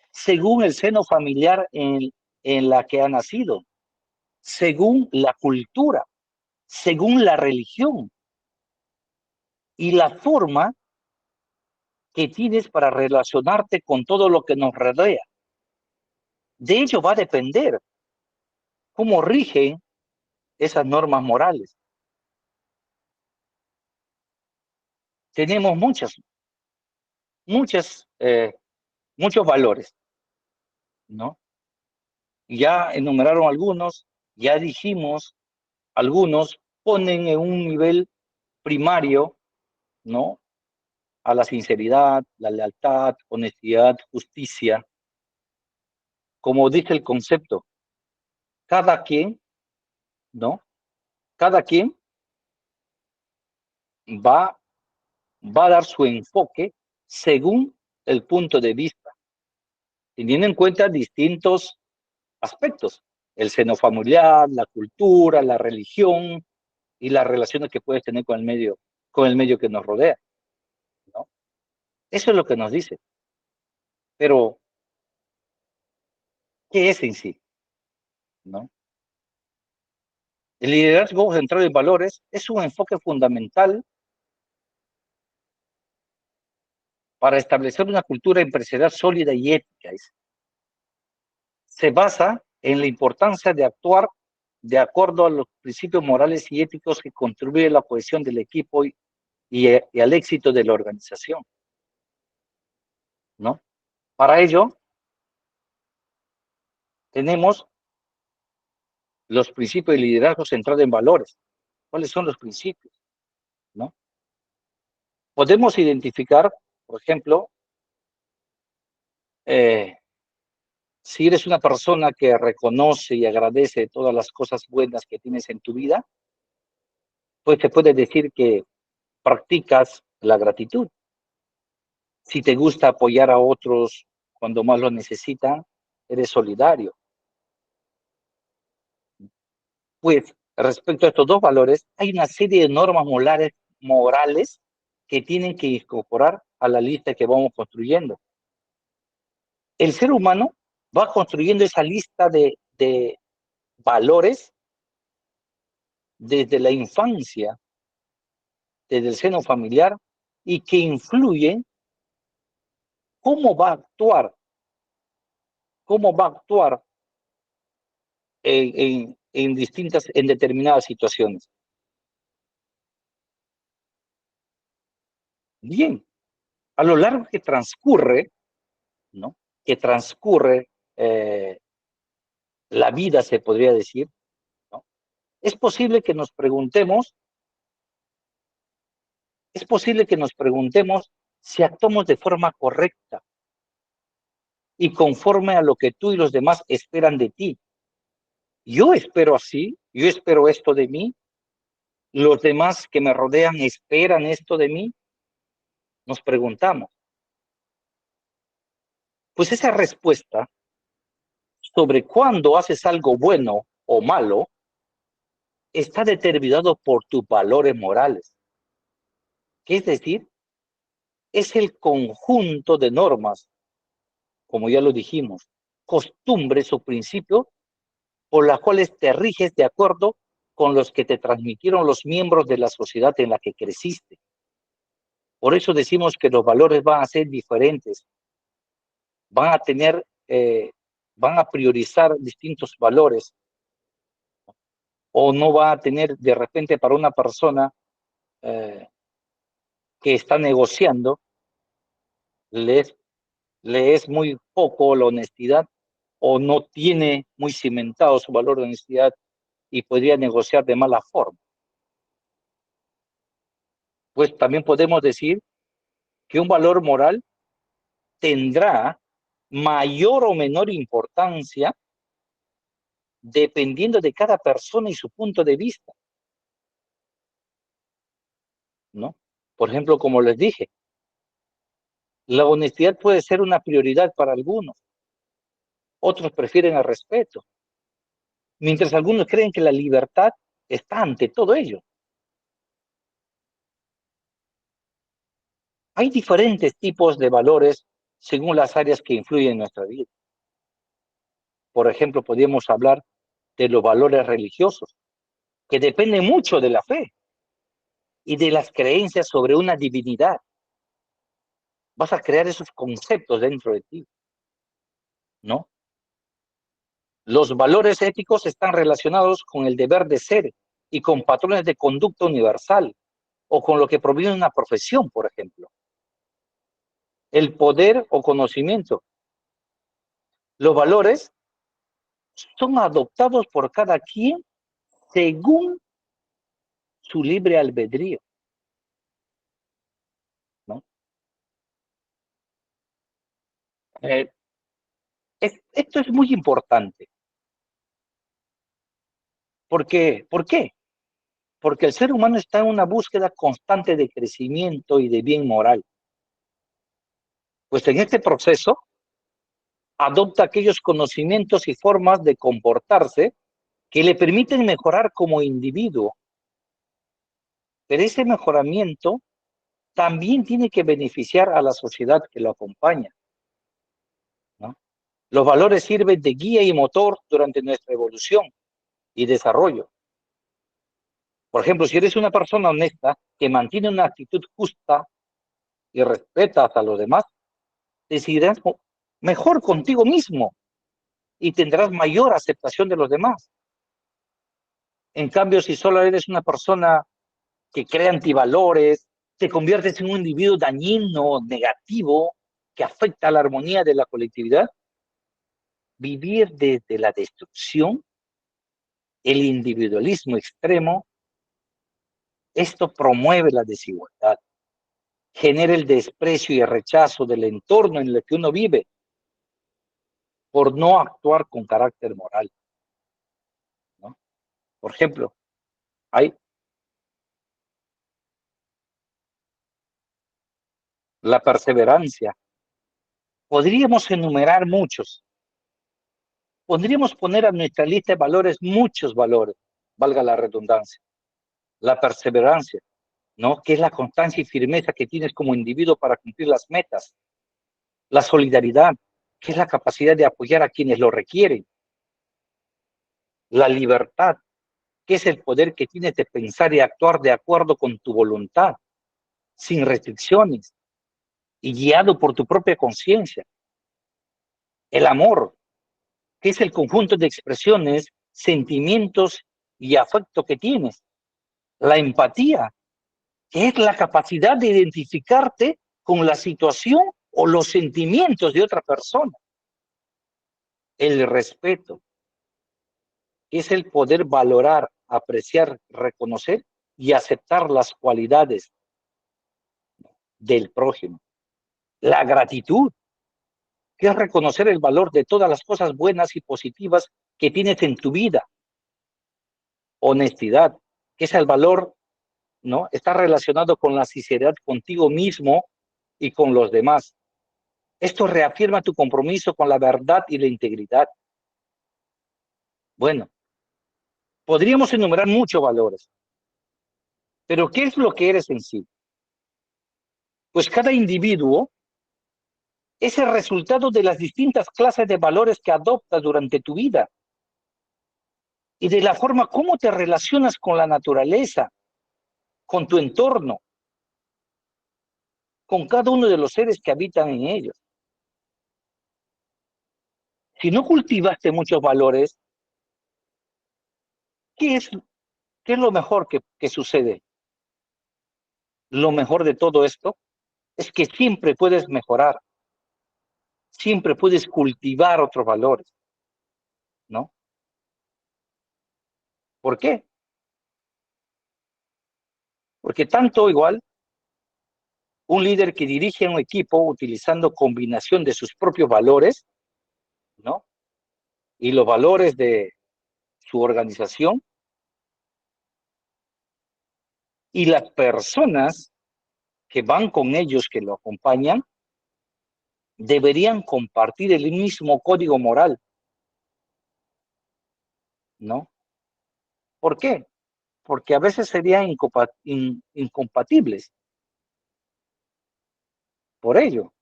según el seno familiar en la que ha nacido, según la cultura, según la religión y la forma que tienes para relacionarte con todo lo que nos rodea. De ello va a depender cómo rigen esas normas morales. Tenemos muchos valores, ¿no? Ya enumeraron algunos, ya dijimos, algunos ponen en un nivel primario, ¿no? A la sinceridad, la lealtad, honestidad, justicia. Como dice el concepto, cada quien, ¿no? Cada quien va a dar su enfoque según el punto de vista, teniendo en cuenta distintos aspectos, el seno familiar, la cultura, la religión y las relaciones que puedes tener con el medio que nos rodea, ¿no? Eso es lo que nos dice. Pero, ¿qué es en sí? ¿No? El liderazgo centrado en valores es un enfoque fundamental para establecer una cultura empresarial sólida y ética. Se basa en la importancia de actuar de acuerdo a los principios morales y éticos que contribuyen a la cohesión del equipo y al éxito de la organización, ¿no? Para ello, tenemos los principios de liderazgo centrado en valores. ¿Cuáles son los principios? ¿No? Podemos identificar, por ejemplo, si eres una persona que reconoce y agradece todas las cosas buenas que tienes en tu vida, pues te puedes decir que practicas la gratitud. Si te gusta apoyar a otros cuando más lo necesitan, eres solidario. Pues respecto a estos dos valores, hay una serie de normas morales que tienen que incorporar a la lista que vamos construyendo. El ser humano va construyendo esa lista de valores desde la infancia, desde el seno familiar, y que influyen cómo va a actuar en determinadas situaciones. Bien, a lo largo que transcurre, ¿no? Que transcurre la vida, se podría decir, ¿no? Es posible que nos preguntemos si actuamos de forma correcta y conforme a lo que tú y los demás esperan de ti. Yo espero así, yo espero esto de mí, los demás que me rodean esperan esto de mí, nos preguntamos. Pues esa respuesta sobre cuándo haces algo bueno o malo está determinado por tus valores morales. ¿Qué es decir? Es el conjunto de normas, como ya lo dijimos, costumbres o principios por las cuales te riges de acuerdo con los que te transmitieron los miembros de la sociedad en la que creciste. Por eso decimos que los valores van a ser diferentes, van a priorizar distintos valores, o no va a tener de repente para una persona que está negociando, le es muy poco la honestidad o no tiene muy cimentado su valor de honestidad y podría negociar de mala forma. Pues también podemos decir que un valor moral tendrá mayor o menor importancia dependiendo de cada persona y su punto de vista, ¿no? Por ejemplo, como les dije, la honestidad puede ser una prioridad para algunos, otros prefieren el respeto, mientras algunos creen que la libertad está ante todo ello. Hay diferentes tipos de valores según las áreas que influyen en nuestra vida. Por ejemplo, podríamos hablar de los valores religiosos, que dependen mucho de la fe y de las creencias sobre una divinidad, vas a crear esos conceptos dentro de ti, ¿no? Los valores éticos están relacionados con el deber de ser y con patrones de conducta universal o con lo que proviene de una profesión, por ejemplo. El poder o conocimiento. Los valores son adoptados por cada quien según su libre albedrío, ¿no? Esto es muy importante. ¿Por qué? ¿Por qué? Porque el ser humano está en una búsqueda constante de crecimiento y de bien moral. Pues en este proceso adopta aquellos conocimientos y formas de comportarse que le permiten mejorar como individuo. Pero ese mejoramiento también tiene que beneficiar a la sociedad que lo acompaña, ¿no? Los valores sirven de guía y motor durante nuestra evolución y desarrollo. Por ejemplo, si eres una persona honesta que mantiene una actitud justa y respetas a los demás, te sentirás mejor contigo mismo y tendrás mayor aceptación de los demás. En cambio, si solo eres una persona que crea antivalores, te conviertes en un individuo dañino, negativo, que afecta a la armonía de la colectividad. Vivir desde la destrucción, el individualismo extremo, esto promueve la desigualdad, genera el desprecio y el rechazo del entorno en el que uno vive por no actuar con carácter moral, ¿no? Por ejemplo, hay la perseverancia. Podríamos enumerar muchos. Podríamos poner a nuestra lista de valores muchos valores, valga la redundancia. La perseverancia, ¿no? Que es la constancia y firmeza que tienes como individuo para cumplir las metas. La solidaridad, que es la capacidad de apoyar a quienes lo requieren. La libertad, que es el poder que tienes de pensar y actuar de acuerdo con tu voluntad, sin restricciones y guiado por tu propia conciencia. El amor, que es el conjunto de expresiones, sentimientos y afecto que tienes. La empatía, que es la capacidad de identificarte con la situación o los sentimientos de otra persona. El respeto, que es el poder valorar, apreciar, reconocer y aceptar las cualidades del prójimo. La gratitud, que es reconocer el valor de todas las cosas buenas y positivas que tienes en tu vida. Honestidad, que es el valor, ¿no? Está relacionado con la sinceridad contigo mismo y con los demás. Esto reafirma tu compromiso con la verdad y la integridad. Bueno, podríamos enumerar muchos valores, pero ¿qué es lo que eres en sí? Pues cada individuo es el resultado de las distintas clases de valores que adoptas durante tu vida y de la forma como te relacionas con la naturaleza, con tu entorno, con cada uno de los seres que habitan en ellos. Si no cultivaste muchos valores, ¿qué es lo mejor que sucede? Lo mejor de todo esto es que siempre puedes mejorar, siempre puedes cultivar otros valores, ¿no? ¿Por qué? Porque tanto igual, un líder que dirige a un equipo utilizando combinación de sus propios valores, ¿no? Y los valores de su organización, y las personas que van con ellos, que lo acompañan, deberían compartir el mismo código moral, ¿no? ¿Por qué? Porque a veces serían incompatibles. Por ello.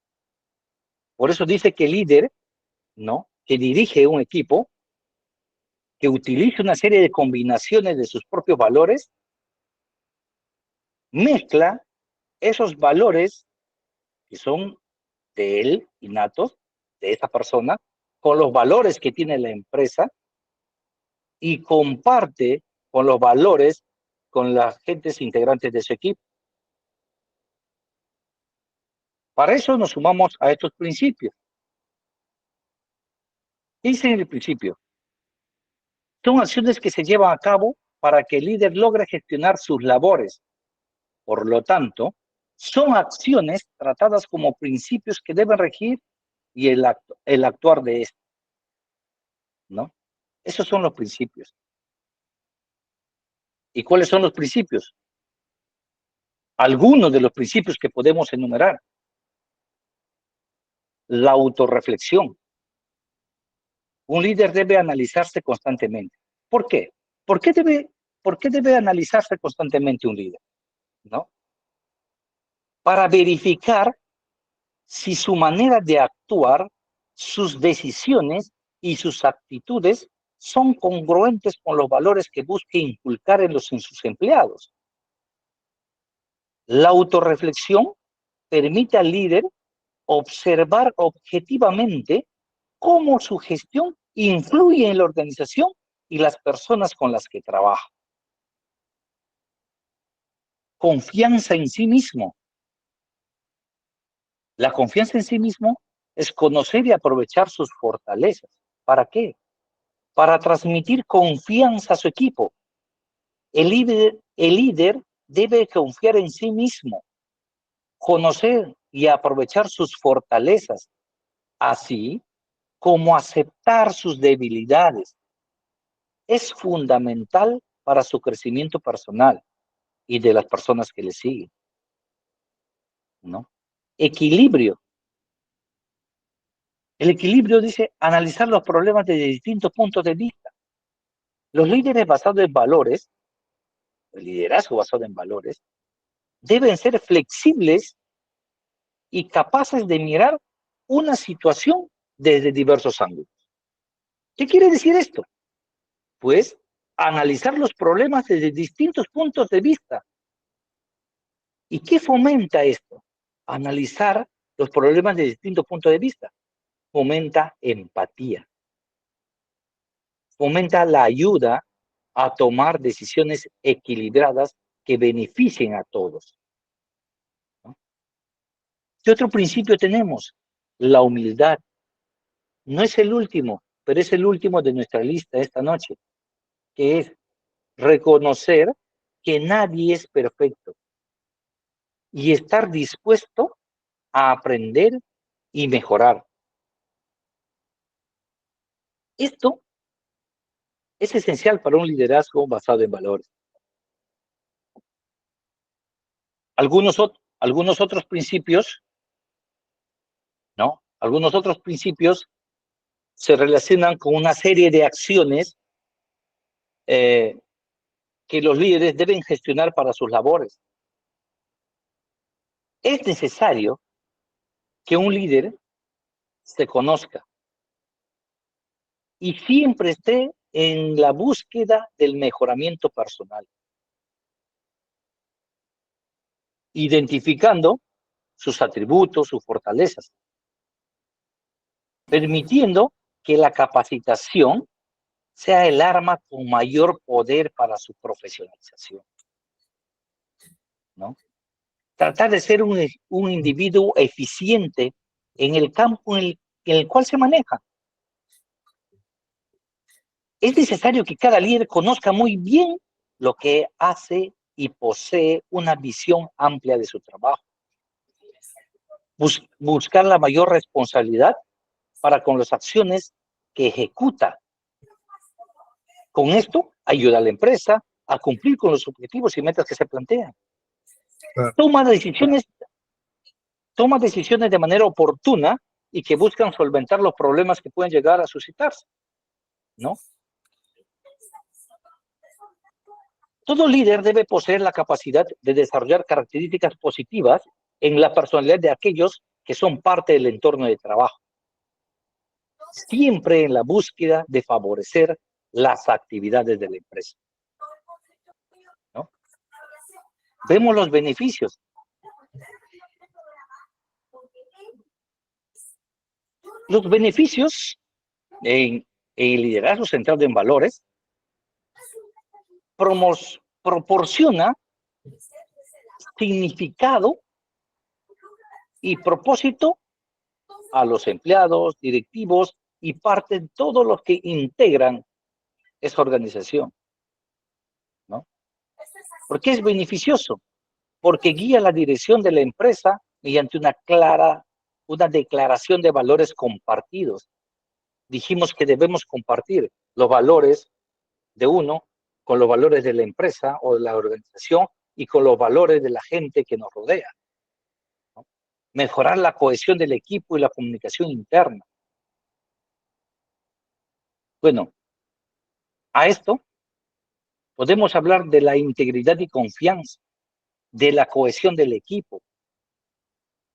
Por eso dice que el líder, ¿no? Que dirige un equipo, que utiliza una serie de combinaciones de sus propios valores, mezcla esos valores que son de él, innatos, de esa persona, con los valores que tiene la empresa y comparte con los valores con las gentes integrantes de su equipo. Para eso nos sumamos a estos principios. ¿Qué dice en el principio? Son acciones que se llevan a cabo para que el líder logre gestionar sus labores. Por lo tanto, son acciones tratadas como principios que deben regir y el actuar de esto, ¿no? Esos son los principios. ¿Y cuáles son los principios? Algunos de los principios que podemos enumerar. La autorreflexión. Un líder debe analizarse constantemente. ¿Por qué? ¿Por qué debe analizarse constantemente un líder? ¿No? Para verificar si su manera de actuar, sus decisiones y sus actitudes son congruentes con los valores que busque inculcar en sus empleados. La autorreflexión permite al líder observar objetivamente cómo su gestión influye en la organización y las personas con las que trabaja. Confianza en sí mismo. La confianza en sí mismo es conocer y aprovechar sus fortalezas. ¿Para qué? Para transmitir confianza a su equipo. El líder debe confiar en sí mismo, conocer y aprovechar sus fortalezas, así como aceptar sus debilidades. Es fundamental para su crecimiento personal y de las personas que le siguen, ¿no? Equilibrio. El equilibrio dice analizar los problemas desde distintos puntos de vista. Los líderes basados en valores, el liderazgo basado en valores, deben ser flexibles y capaces de mirar una situación desde diversos ángulos. ¿Qué quiere decir esto? Pues analizar los problemas desde distintos puntos de vista. ¿Y qué fomenta esto? Analizar los problemas desde distintos puntos de vista. Fomenta empatía. Fomenta la ayuda a tomar decisiones equilibradas que beneficien a todos, ¿no? ¿Qué otro principio tenemos? La humildad. No es el último, pero es el último de nuestra lista esta noche, que es reconocer que nadie es perfecto y estar dispuesto a aprender y mejorar. Esto es esencial para un liderazgo basado en valores. Algunos otros principios, ¿no? Algunos otros principios se relacionan con una serie de acciones que los líderes deben gestionar para sus labores. Es necesario que un líder se conozca y siempre esté en la búsqueda del mejoramiento personal, identificando sus atributos, sus fortalezas, permitiendo que la capacitación sea el arma con mayor poder para su profesionalización, ¿no? Tratar de ser un individuo eficiente en el campo en el cual se maneja. Es necesario que cada líder conozca muy bien lo que hace y posee una visión amplia de su trabajo. Buscar la mayor responsabilidad para con las acciones que ejecuta. Con esto, ayuda a la empresa a cumplir con los objetivos y metas que se plantean. Claro. Toma decisiones de manera oportuna y que buscan solventar los problemas que pueden llegar a suscitarse, ¿no? Todo líder debe poseer la capacidad de desarrollar características positivas en la personalidad de aquellos que son parte del entorno de trabajo, siempre en la búsqueda de favorecer las actividades de la empresa, ¿no? Vemos los beneficios. Los beneficios en el liderazgo centrado en valores proporciona significado y propósito a los empleados, directivos y parte de todos los que integran esa organización, ¿no? ¿Por qué es beneficioso? Porque guía la dirección de la empresa mediante una declaración de valores compartidos. Dijimos que debemos compartir los valores de uno con los valores de la empresa o de la organización y con los valores de la gente que nos rodea, ¿no? Mejorar la cohesión del equipo y la comunicación interna. Bueno, a esto podemos hablar de la integridad y confianza, de la cohesión del equipo,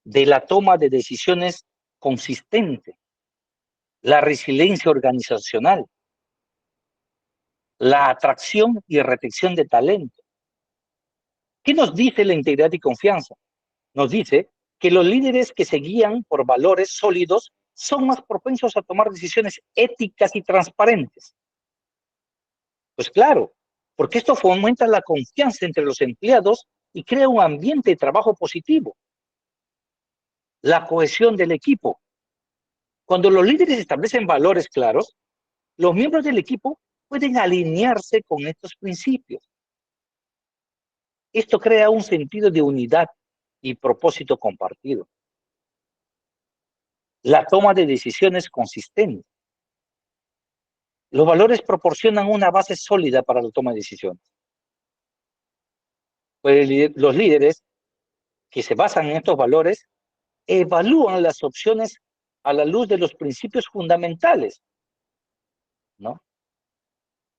de la toma de decisiones consistente, la resiliencia organizacional, la atracción y retención de talento. ¿Qué nos dice la integridad y confianza? Nos dice que los líderes que se guían por valores sólidos son más propensos a tomar decisiones éticas y transparentes. Pues claro, porque esto fomenta la confianza entre los empleados y crea un ambiente de trabajo positivo. La cohesión del equipo. Cuando los líderes establecen valores claros, los miembros del equipo pueden alinearse con estos principios. Esto crea un sentido de unidad y propósito compartido. La toma de decisiones consistente. Los valores proporcionan una base sólida para la toma de decisiones. Pues los líderes que se basan en estos valores evalúan las opciones a la luz de los principios fundamentales, ¿no?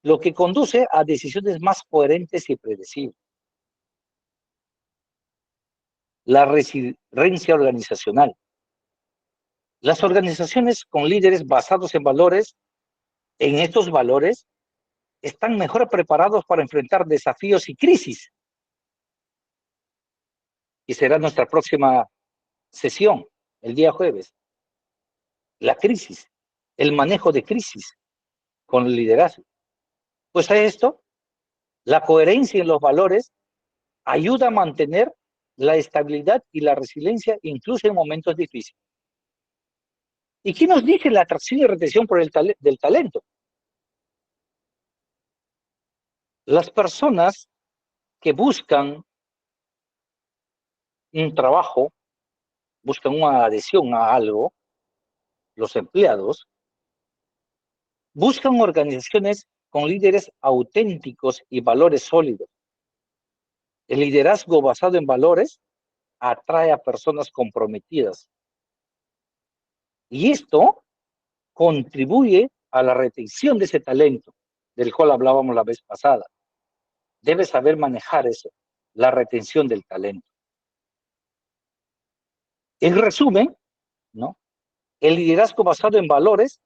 Lo que conduce a decisiones más coherentes y predecibles. La resiliencia organizacional. Las organizaciones con líderes basados en valores, en estos valores, están mejor preparados para enfrentar desafíos y crisis. Y será nuestra próxima sesión, el día jueves. La crisis, el manejo de crisis con el liderazgo. Pues a esto, la coherencia en los valores ayuda a mantener la estabilidad y la resiliencia incluso en momentos difíciles. ¿Y qué nos dice la atracción y retención por del talento? Las personas que buscan un trabajo, buscan una adhesión a algo, los empleados, buscan organizaciones con líderes auténticos y valores sólidos. El liderazgo basado en valores atrae a personas comprometidas. Y esto contribuye a la retención de ese talento del cual hablábamos la vez pasada. Debes saber manejar eso, la retención del talento. En resumen, ¿no? El liderazgo basado en valores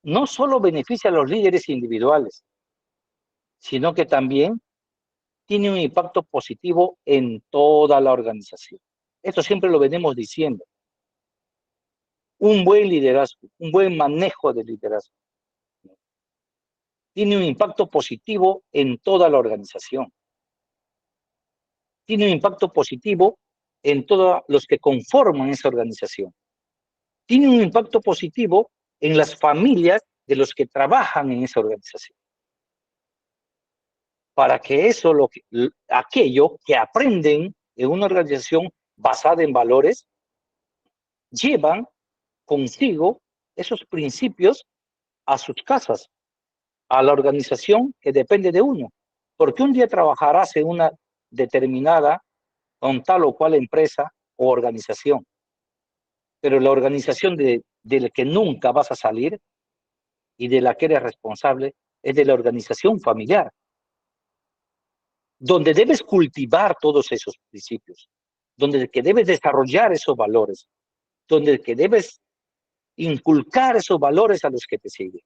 no solo beneficia a los líderes individuales, sino que también tiene un impacto positivo en toda la organización. Esto siempre lo venimos diciendo. Un buen liderazgo, un buen manejo de liderazgo, tiene un impacto positivo en toda la organización. Tiene un impacto positivo en todos los que conforman esa organización. Tiene un impacto positivo en las familias de los que trabajan en esa organización. Para que eso, aquello que aprenden en una organización basada en valores, llevan consigo esos principios a sus casas, a la organización que depende de uno. Porque un día trabajarás en una determinada, con tal o cual empresa o organización. Pero la organización de la que nunca vas a salir y de la que eres responsable es de la organización familiar, donde debes cultivar todos esos principios, donde que debes desarrollar esos valores, donde que debes inculcar esos valores a los que te siguen,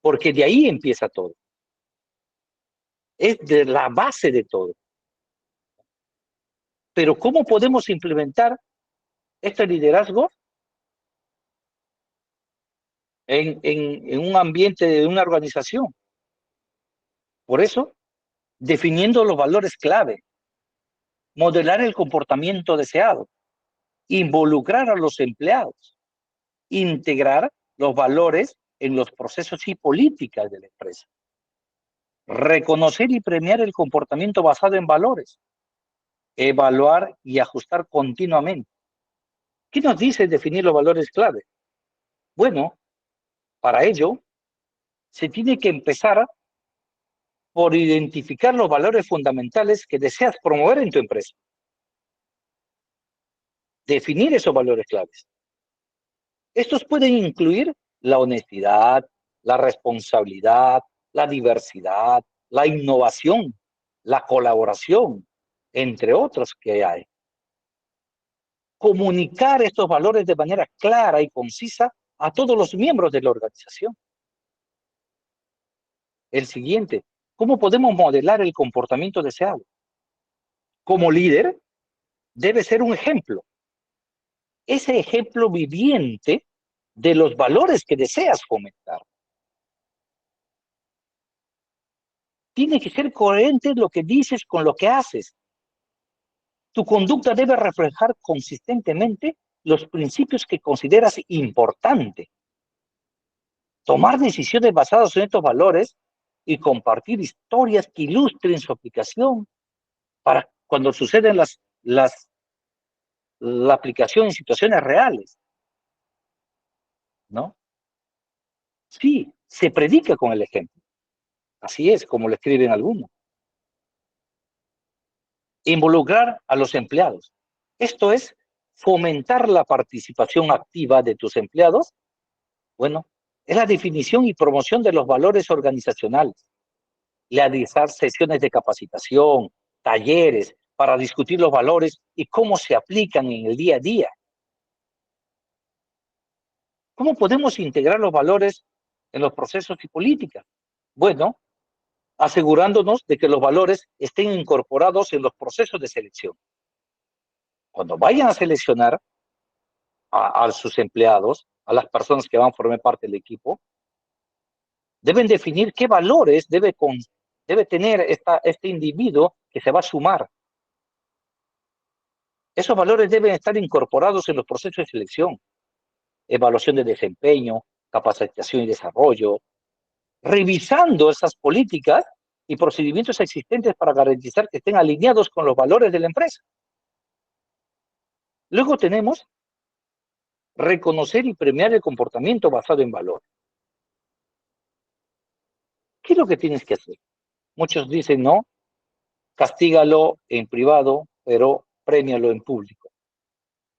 porque de ahí empieza todo. Es de la base de todo. Pero ¿cómo podemos implementar este liderazgo? en un ambiente de una organización. Por eso, definiendo los valores clave, modelar el comportamiento deseado, involucrar a los empleados, integrar los valores en los procesos y políticas de la empresa, reconocer y premiar el comportamiento basado en valores, evaluar y ajustar continuamente. ¿Qué nos dice definir los valores clave? Bueno, para ello se tiene que empezar por identificar los valores fundamentales que deseas promover en tu empresa. Definir esos valores claves. Estos pueden incluir la honestidad, la responsabilidad, la diversidad, la innovación, la colaboración, entre otros que hay. Comunicar estos valores de manera clara y concisa a todos los miembros de la organización. El siguiente, ¿cómo podemos modelar el comportamiento deseado? Como líder, debe ser un ejemplo. Ese ejemplo viviente de los valores que deseas fomentar. Tiene que ser coherente lo que dices con lo que haces. Tu conducta debe reflejar consistentemente los principios que consideras importantes. Tomar decisiones basadas en estos valores y compartir historias que ilustren su aplicación para cuando suceden la aplicación en situaciones reales, ¿no? Sí, se predica con el ejemplo. Así es, como lo escriben algunos. Involucrar a los empleados. Esto es fomentar la participación activa de tus empleados. Bueno, es la definición y promoción de los valores organizacionales. Realizar sesiones de capacitación, talleres para discutir los valores y cómo se aplican en el día a día. ¿Cómo podemos integrar los valores en los procesos y políticas? Bueno, asegurándonos de que los valores estén incorporados en los procesos de selección. Cuando vayan a seleccionar a sus empleados, a las personas que van a formar parte del equipo, deben definir qué valores debe tener este individuo que se va a sumar. Esos valores deben estar incorporados en los procesos de selección, evaluación de desempeño, capacitación y desarrollo, revisando esas políticas y procedimientos existentes para garantizar que estén alineados con los valores de la empresa. Luego tenemos reconocer y premiar el comportamiento basado en valor. ¿Qué es lo que tienes que hacer? Muchos dicen, no, castígalo en privado, pero premialo en público,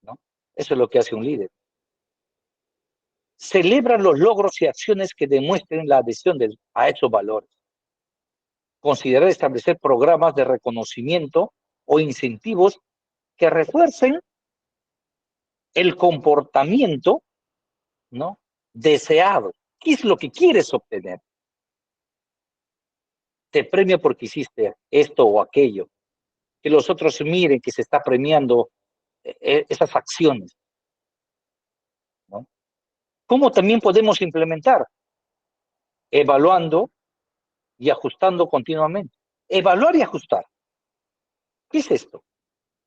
¿no? Eso es lo que hace un líder. Celebra los logros y acciones que demuestren la adhesión a esos valores. Considerar establecer programas de reconocimiento o incentivos que refuercen el comportamiento, ¿no?, deseado. ¿Qué es lo que quieres obtener? Te premio porque hiciste esto o aquello. Que los otros miren que se está premiando esas acciones, ¿no? ¿Cómo también podemos implementar? Evaluando y ajustando continuamente. Evaluar y ajustar. ¿Qué es esto?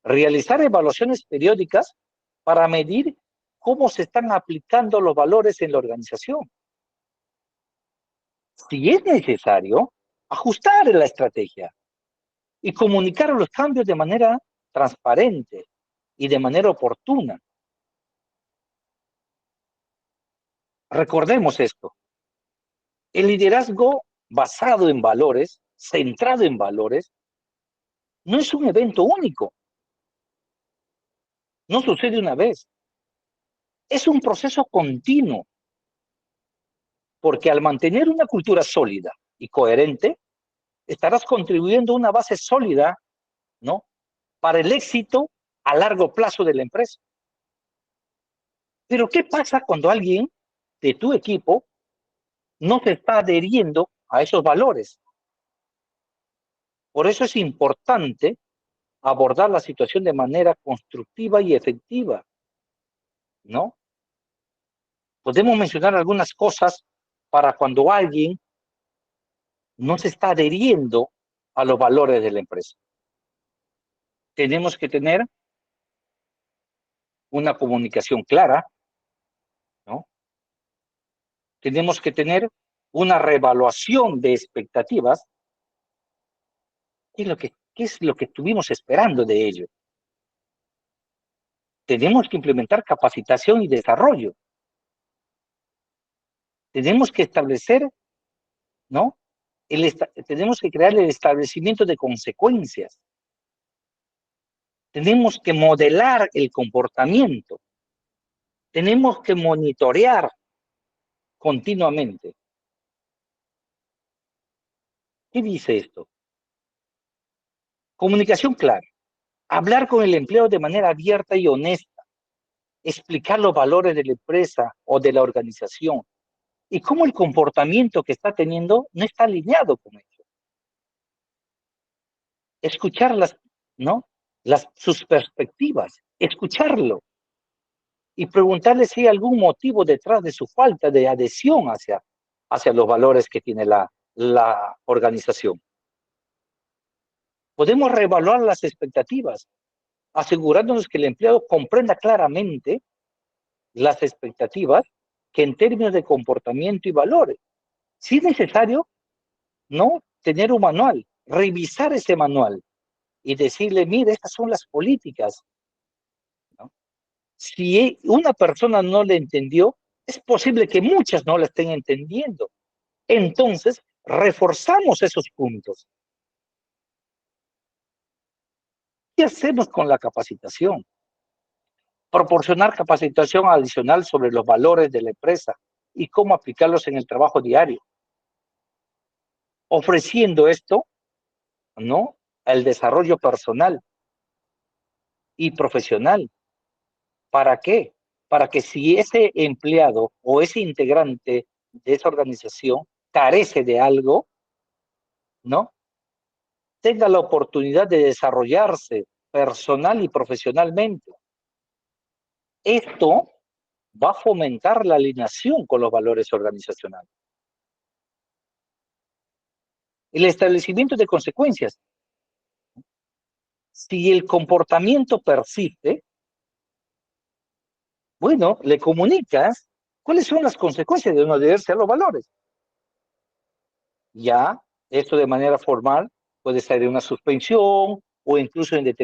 Realizar evaluaciones periódicas para medir cómo se están aplicando los valores en la organización. Si es necesario, ajustar la estrategia y comunicar los cambios de manera transparente y de manera oportuna. Recordemos esto. El liderazgo basado en valores, centrado en valores, no es un evento único. No sucede una vez. Es un proceso continuo. Porque al mantener una cultura sólida y coherente, estarás contribuyendo a una base sólida, ¿no?, para el éxito a largo plazo de la empresa. Pero ¿qué pasa cuando alguien de tu equipo no se está adheriendo a esos valores? Por eso es importante abordar la situación de manera constructiva y efectiva, ¿no? Podemos mencionar algunas cosas para cuando alguien no se está adheriendo a los valores de la empresa. Tenemos que tener una comunicación clara, ¿no? Tenemos que tener una reevaluación de expectativas. ¿Qué es lo que estuvimos esperando de ello? Tenemos que implementar capacitación y desarrollo. Tenemos que establecer, ¿no? Tenemos que crear el establecimiento de consecuencias. Tenemos que modelar el comportamiento. Tenemos que monitorear continuamente. ¿Qué dice esto? Comunicación clara. Hablar con el empleado de manera abierta y honesta. Explicar los valores de la empresa o de la organización y cómo el comportamiento que está teniendo no está alineado con ello. Escucharlas, ¿no? Sus perspectivas, escucharlo y preguntarle si hay algún motivo detrás de su falta de adhesión hacia los valores que tiene la organización. Podemos reevaluar las expectativas, asegurándonos que el empleado comprenda claramente las expectativas que en términos de comportamiento y valores. Si es necesario, ¿no? Tener un manual, revisar ese manual y decirle, mire, estas son las políticas, ¿no? Si una persona no le entendió, es posible que muchas no la estén entendiendo. Entonces, reforzamos esos puntos. ¿Qué hacemos con la capacitación? Proporcionar capacitación adicional sobre los valores de la empresa y cómo aplicarlos en el trabajo diario. Ofreciendo esto, ¿no? El desarrollo personal y profesional. ¿Para qué? Para que si ese empleado o ese integrante de esa organización carece de algo, ¿no? Tenga la oportunidad de desarrollarse personal y profesionalmente. Esto va a fomentar la alineación con los valores organizacionales. El establecimiento de consecuencias. Si el comportamiento persiste, bueno, le comunicas cuáles son las consecuencias de no adherirse a los valores. Ya, esto de manera formal puede ser una suspensión o incluso en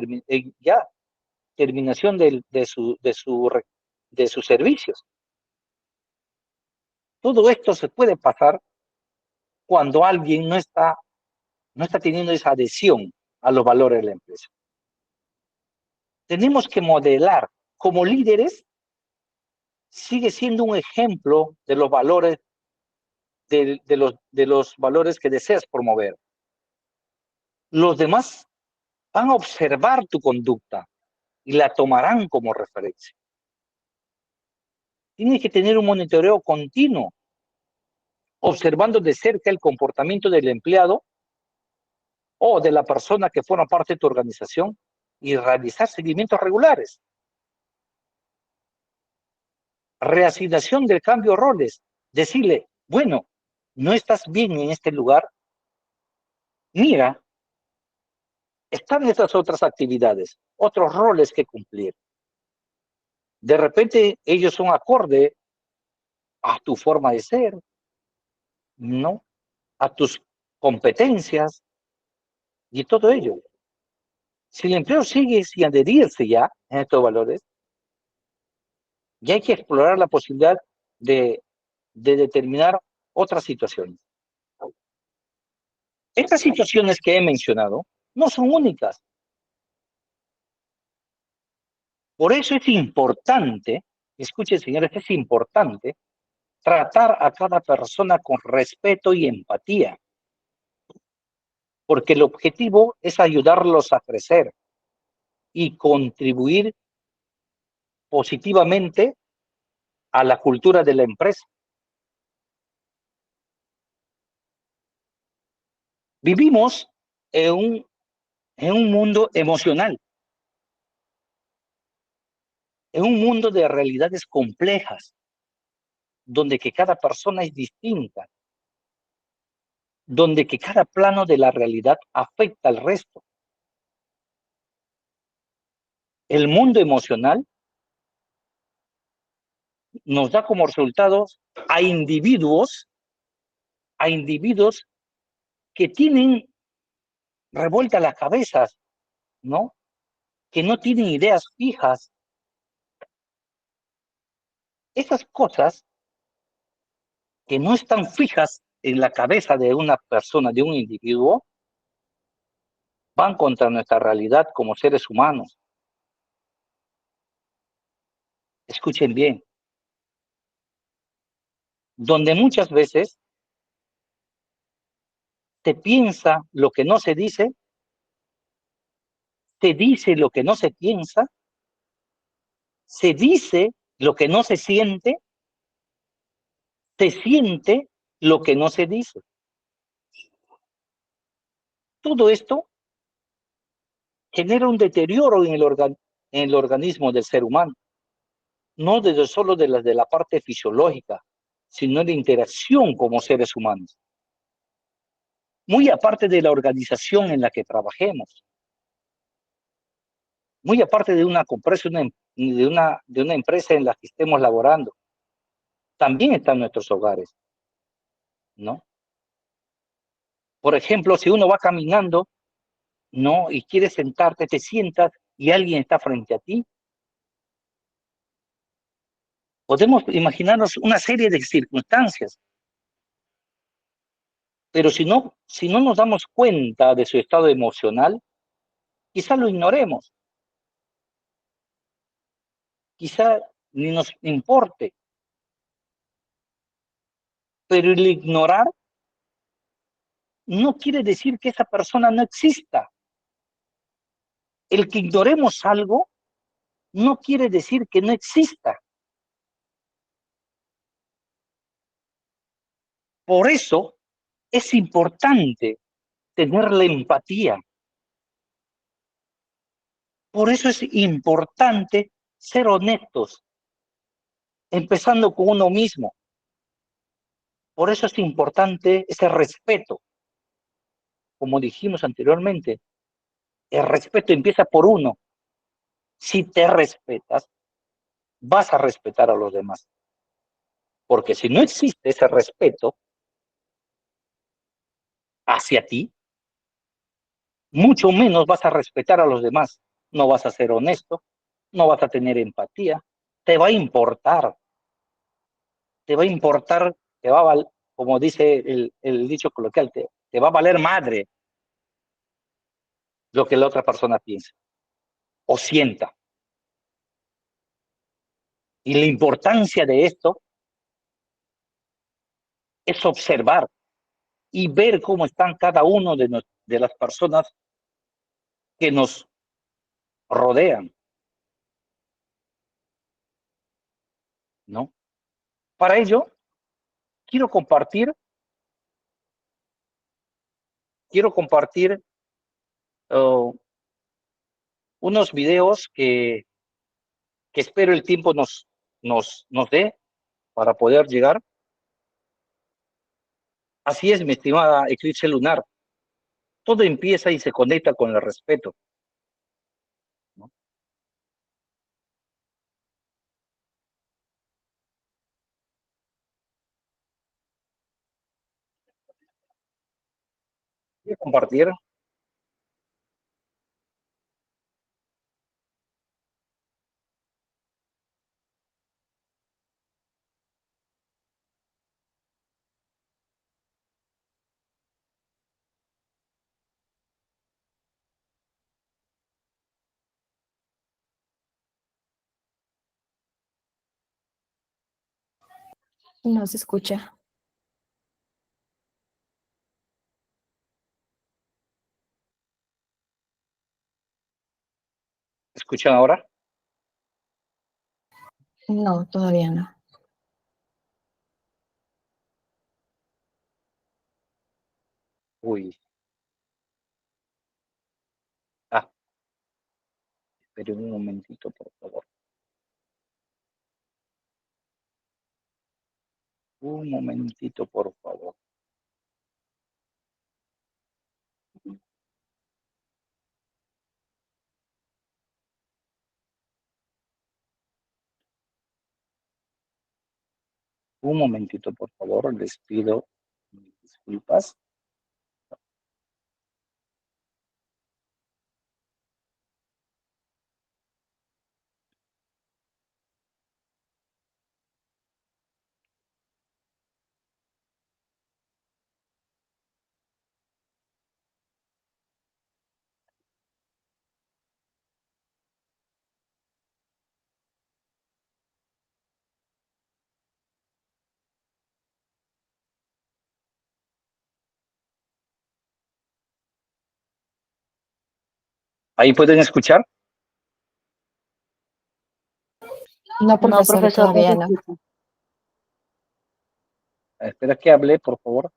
terminación de sus servicios. Todo esto se puede pasar cuando alguien no está teniendo esa adhesión a los valores de la empresa. Tenemos que modelar como líderes, sigue siendo un ejemplo de los valores, de los valores que deseas promover. Los demás van a observar tu conducta y la tomarán como referencia. Tienes que tener un monitoreo continuo, observando de cerca el comportamiento del empleado o de la persona que forma parte de tu organización y realizar seguimientos regulares. Reasignación del cambio de roles. Decirle, bueno, no estás bien en este lugar. Mira, están estas otras actividades, otros roles que cumplir. De repente ellos son acorde a tu forma de ser, ¿no? A tus competencias y todo ello. Si el empleo sigue sin adherirse ya a estos valores, ya hay que explorar la posibilidad de determinar otras situaciones. Estas situaciones que he mencionado no son únicas. Por eso es importante, escuchen señores, es importante tratar a cada persona con respeto y empatía, porque el objetivo es ayudarlos a crecer y contribuir positivamente a la cultura de la empresa. Vivimos en un mundo emocional, en un mundo de realidades complejas. donde que cada persona es distinta, donde que cada plano de la realidad afecta al resto. El mundo emocional nos da como resultados a individuos que tienen revueltas las cabezas, ¿no? Que no tienen ideas fijas. Esas cosas que no están fijas en la cabeza de una persona, de un individuo, van contra nuestra realidad como seres humanos. Escuchen bien, donde muchas veces se piensa lo que no se dice lo que no se piensa, se dice lo que no se siente lo que no se dice. Todo esto genera un deterioro en el organismo del ser humano, no solo de la parte fisiológica, sino de interacción como seres humanos. Muy aparte de la organización en la que trabajemos, muy aparte de una de una empresa en la que estemos laborando, también están nuestros hogares, ¿no? Por ejemplo, si uno va caminando, ¿no? Y quieres sentarte, te sientas y alguien está frente a ti. Podemos imaginarnos una serie de circunstancias, pero si no nos damos cuenta de su estado emocional, quizá lo ignoremos, quizá ni nos importe, pero el ignorar no quiere decir que esa persona no exista. El que ignoremos algo no quiere decir que no exista. Por eso es importante tener la empatía. Por eso es importante ser honestos, empezando con uno mismo. Por eso es importante ese respeto. Como dijimos anteriormente, el respeto empieza por uno. Si te respetas, vas a respetar a los demás. Porque si no existe ese respeto hacia ti, mucho menos vas a respetar a los demás. No vas a ser honesto, no vas a tener empatía, te va a importar, te va a importar, como dice el dicho coloquial, te va a valer madre lo que la otra persona piensa o sienta. Y la importancia de esto es observar y ver cómo están cada uno de las personas que nos rodean, ¿no? Para ello, quiero compartir, quiero compartir uh, unos videos que espero el tiempo nos dé para poder llegar. Así es, mi estimada Eclipse Lunar. Todo empieza y se conecta con el respeto, ¿no? Quiero compartir. No se escucha. ¿Escuchan ahora? No, todavía no. Uy. Ah, esperen un momentito, por favor. Un momentito, por favor. Un momentito, por favor, les pido disculpas. ¿Ahí pueden escuchar? No, No, profesor, profesor, no todavía se no. escucha. Espera que hable, por favor.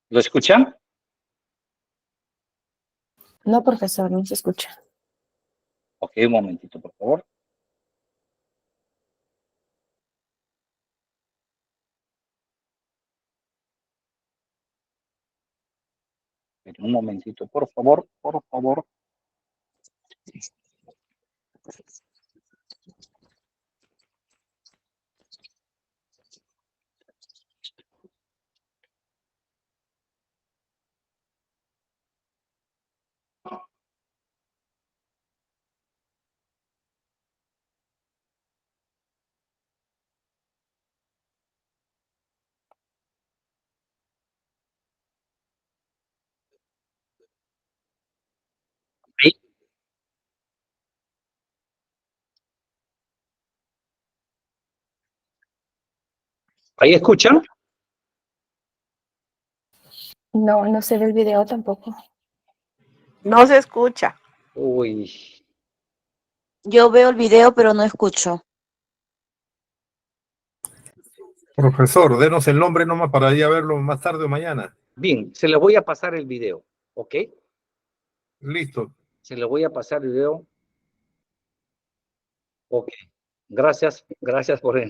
¿Lo escuchan? No, profesor, no se escucha. Ok, un momentito, por favor. Un momentito, por favor, por favor. ¿Ahí, ahí escuchan? No, no se ve el video tampoco. No se escucha. Uy, Yo veo el video, pero no escucho. Profesor, denos el nombre nomás para ir a verlo más tarde o mañana. bien, se les voy a pasar el video, ¿ok? Listo. Se les voy a pasar el video. Ok, gracias, gracias por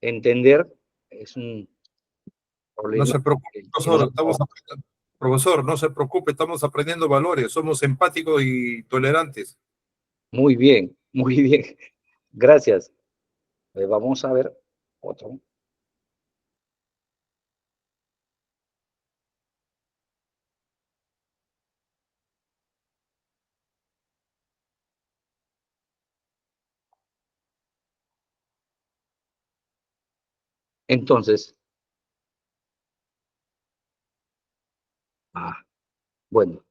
entender. Es un No problema se preocupe, que no. profesor, profesor, no se preocupe, estamos aprendiendo valores, somos empáticos y tolerantes. Muy bien, muy bien. Gracias. Vamos a ver otro. Entonces, bueno,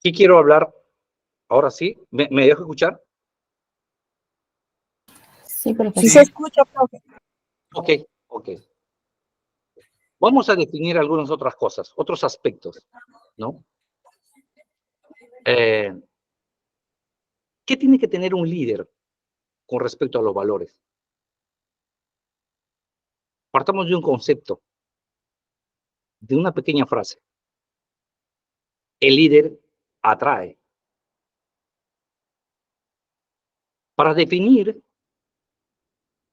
¿qué quiero hablar? Ahora sí, ¿me dejo escuchar? Sí, Sí profesor. se escucha, profe. Ok, ok. Vamos a definir algunas otras cosas, otros aspectos, ¿no? ¿Qué tiene que tener un líder con respecto a los valores? Partamos de un concepto, de una pequeña frase. El líder atrae. Para definir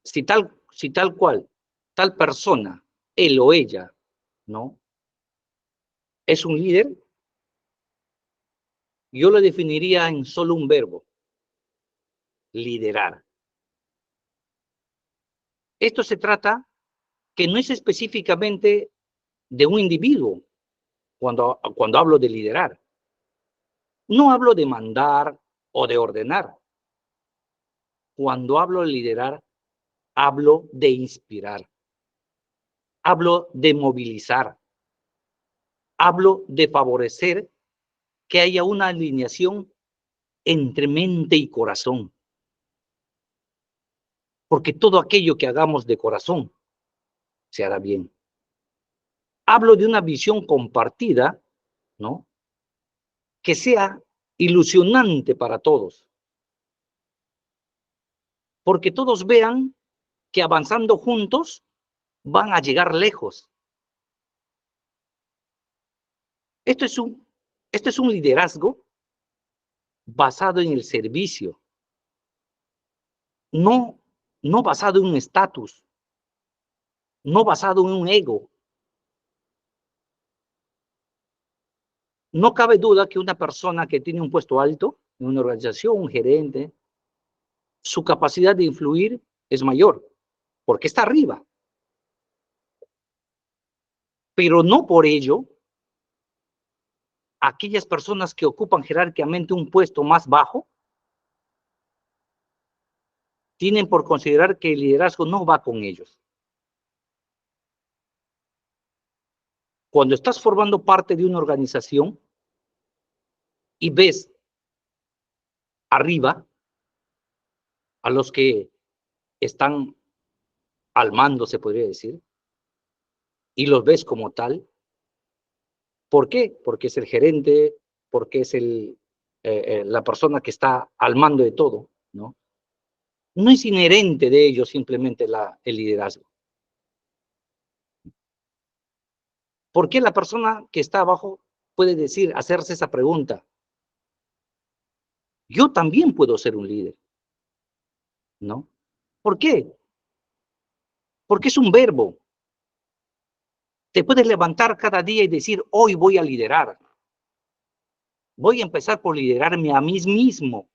si tal cual, tal persona, él o ella, ¿no? Es un líder, yo lo definiría en solo un verbo, liderar. Esto se trata que no es específicamente de un individuo cuando hablo de liderar. No hablo de mandar o de ordenar. Cuando hablo de liderar, hablo de inspirar. Hablo de movilizar. Hablo de favorecer que haya una alineación entre mente y corazón. Porque todo aquello que hagamos de corazón se hará bien. Hablo de una visión compartida, ¿no? Que sea ilusionante para todos. Porque todos vean que avanzando juntos van a llegar lejos. Esto es un liderazgo basado en el servicio, no basado en un estatus, no basado en un ego. No cabe duda que una persona que tiene un puesto alto en una organización, un gerente, su capacidad de influir es mayor, porque está arriba. Pero no por ello, aquellas personas que ocupan jerárquicamente un puesto más bajo, tienen por considerar que el liderazgo no va con ellos. Cuando estás formando parte de una organización y ves arriba a los que están al mando, se podría decir, y los ves como tal, ¿por qué? Porque es el gerente, porque es la persona que está al mando de todo, ¿no? No es inherente de ellos simplemente el liderazgo. ¿Por qué la persona que está abajo puede hacerse esa pregunta? Yo también puedo ser un líder, ¿no? ¿Por qué? Porque es un verbo. Te puedes levantar cada día y decir, hoy voy a liderar. Voy a empezar por liderarme a mí mismo.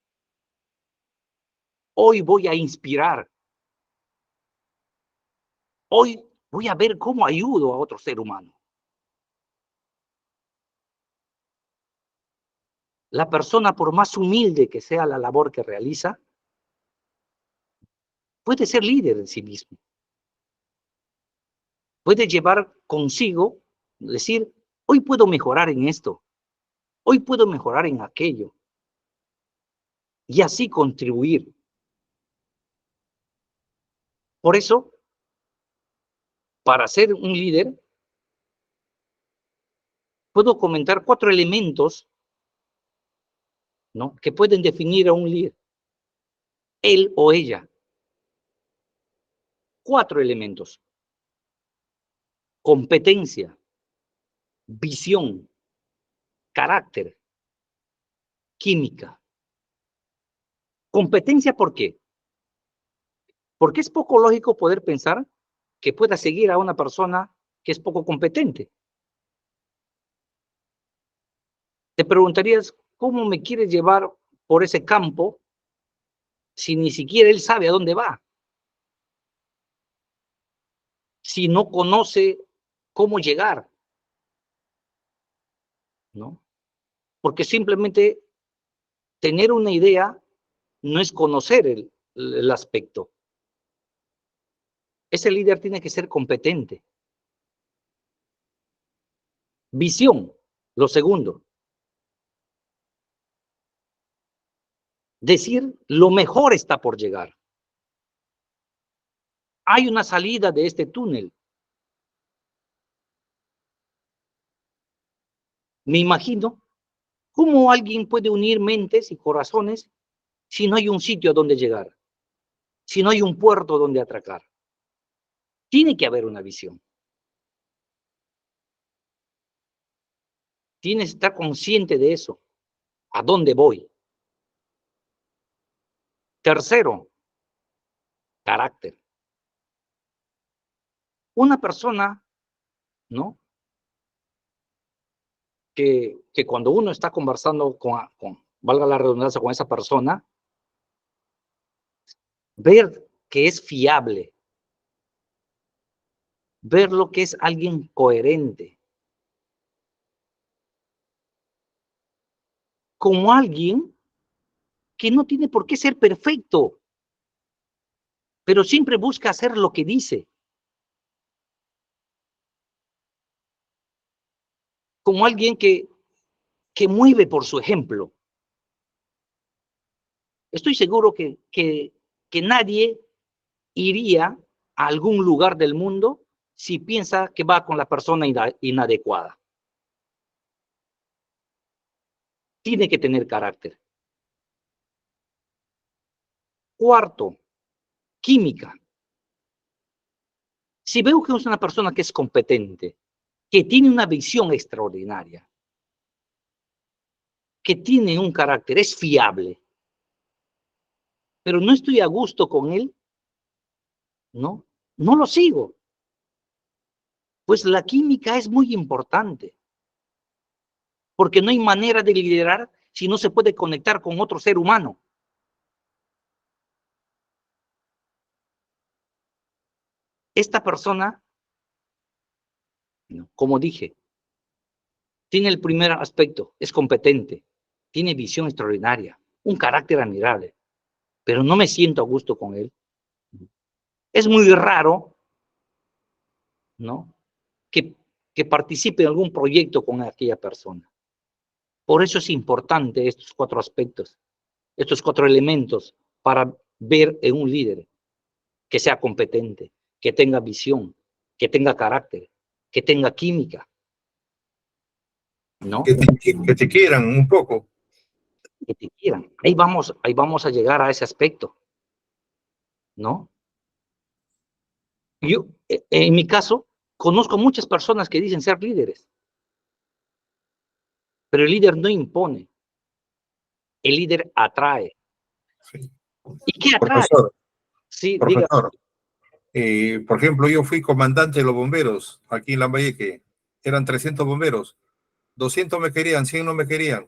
Hoy voy a inspirar. Hoy voy a ver cómo ayudo a otro ser humano. La persona, por más humilde que sea la labor que realiza, puede ser líder en sí mismo. Puede llevar consigo, decir, hoy puedo mejorar en esto, hoy puedo mejorar en aquello, y así contribuir. Por eso, para ser un líder, puedo comentar 4 elementos, ¿no?, que pueden definir a un líder, él o ella. 4 elementos: competencia, visión, carácter, química. Competencia, ¿por qué? Porque es poco lógico poder pensar que pueda seguir a una persona que es poco competente. Te preguntarías, ¿cómo me quiere llevar por ese campo si ni siquiera él sabe a dónde va? Si no conoce cómo llegar, ¿no? Porque simplemente tener una idea no es conocer el aspecto. Ese líder tiene que ser competente. Visión, lo segundo. Decir, lo mejor está por llegar. Hay una salida de este túnel. Me imagino cómo alguien puede unir mentes y corazones si no hay un sitio a donde llegar, si no hay un puerto donde atracar. Tiene que haber una visión. Tienes que estar consciente de eso. ¿A dónde voy? Tercero, carácter. Una persona, ¿no?, que cuando uno está conversando valga la redundancia, con esa persona, ver que es fiable, ver lo que es alguien coherente, como alguien que no tiene por qué ser perfecto, pero siempre busca hacer lo que dice, como alguien que mueve por su ejemplo. Estoy seguro que nadie iría a algún lugar del mundo si piensa que va con la persona inadecuada. Tiene que tener carácter. Cuarto, química. Si veo que es una persona que es competente, que tiene una visión extraordinaria, que tiene un carácter, es fiable, pero no estoy a gusto con él, no lo sigo. Pues la química es muy importante, porque no hay manera de liderar si no se puede conectar con otro ser humano. Esta persona, como dije, tiene el primer aspecto, es competente, tiene visión extraordinaria, un carácter admirable, pero no me siento a gusto con él. Es muy raro, ¿no?, que participe en algún proyecto con aquella persona. Por eso es importante estos 4 aspectos, estos 4 elementos para ver en un líder que sea competente, que tenga visión, que tenga carácter, que tenga química, ¿no? Que te quieran un poco. Que te quieran. Ahí vamos a llegar a ese aspecto, ¿no? Yo, en mi caso, conozco muchas personas que dicen ser líderes, pero el líder no impone, el líder atrae. Sí. ¿Y qué atrae? Profesor, Sí, diga. profesor, por ejemplo, yo fui comandante de los bomberos aquí en Lambayeque. Eran 300 bomberos. 200 me querían, 100 no me querían.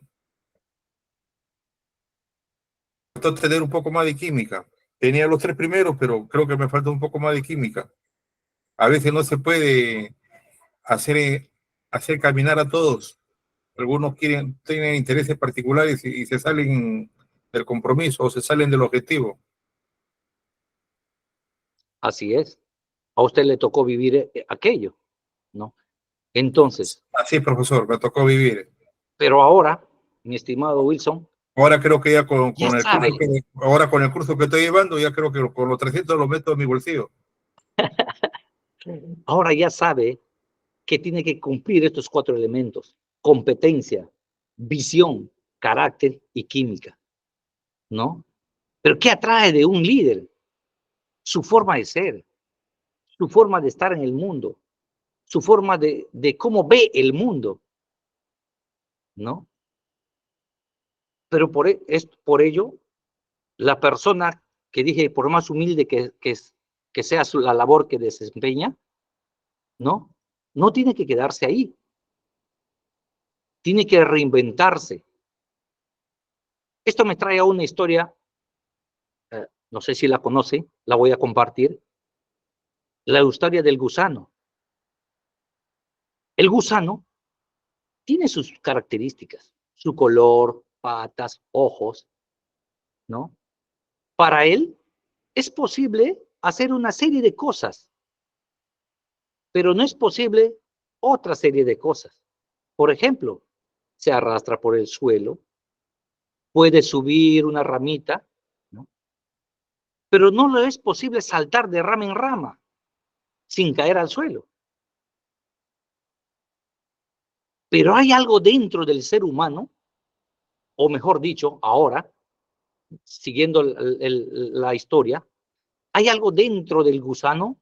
Faltó tener un poco más de química. Tenía los 3 primeros, pero creo que me falta un poco más de química. A veces no se puede hacer caminar a todos. Algunos tienen intereses particulares y se salen del compromiso o se salen del objetivo. Así es. A usted le tocó vivir aquello, ¿no? Entonces, Así es, profesor, me tocó vivir. pero ahora, mi estimado Wilson, Ahora creo que ya con ya el sabe, curso ahora con el curso que estoy llevando, ya creo que con los 300 los meto en mi bolsillo. ahora ya sabe que tiene que cumplir estos 4 elementos: competencia, visión, carácter y química, ¿no? Pero ¿qué atrae de un líder? Su forma de ser, su forma de estar en el mundo, su forma de cómo ve el mundo, ¿no? Pero es por ello, la persona que dije, por más humilde que sea la labor que desempeña, ¿no? No tiene que quedarse ahí, tiene que reinventarse. Esto me trae a una historia, no sé si la conoce, la voy a compartir, la historia del gusano. El gusano tiene sus características, su color, patas, ojos, ¿no? Para él es posible hacer una serie de cosas, pero no es posible otra serie de cosas. Por ejemplo, se arrastra por el suelo, puede subir una ramita, ¿no?, pero no le es posible saltar de rama en rama sin caer al suelo. Pero hay algo dentro del ser humano, o mejor dicho, ahora, siguiendo la historia, hay algo dentro del gusano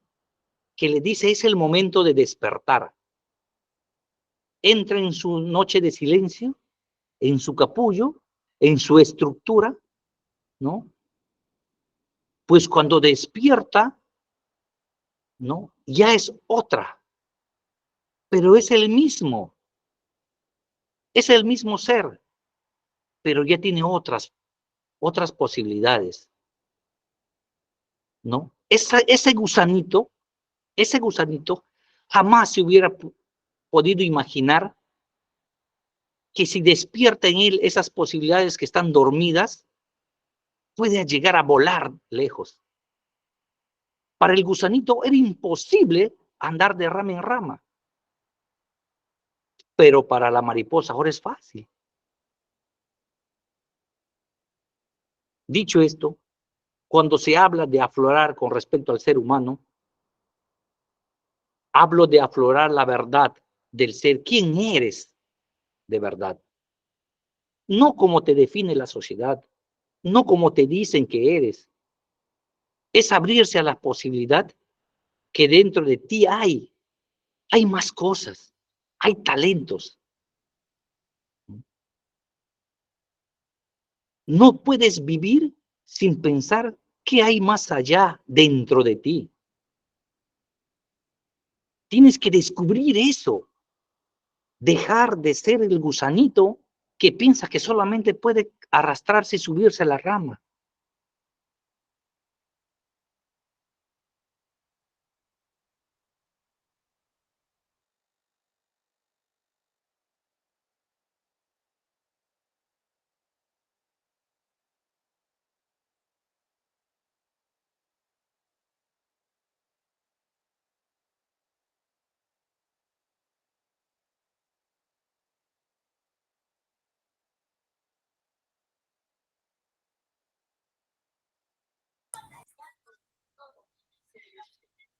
que le dice: es el momento de despertar. Entra en su noche de silencio, en su capullo, en su estructura, ¿no? Pues cuando despierta, ¿no?, ya es otra, pero es el mismo ser, pero ya tiene otras posibilidades, ¿no? Ese gusanito jamás se hubiera podido imaginar que si despierta en él esas posibilidades que están dormidas, puede llegar a volar lejos. Para el gusanito era imposible andar de rama en rama, pero para la mariposa ahora es fácil. Dicho esto, cuando se habla de aflorar con respecto al ser humano, hablo de aflorar la verdad del ser, quién eres de verdad. No como te define la sociedad, no como te dicen que eres. Es abrirse a la posibilidad que dentro de ti hay más cosas, hay talentos. No puedes vivir sin pensar qué hay más allá dentro de ti. Tienes que descubrir eso. Dejar de ser el gusanito que piensa que solamente puede arrastrarse y subirse a la rama.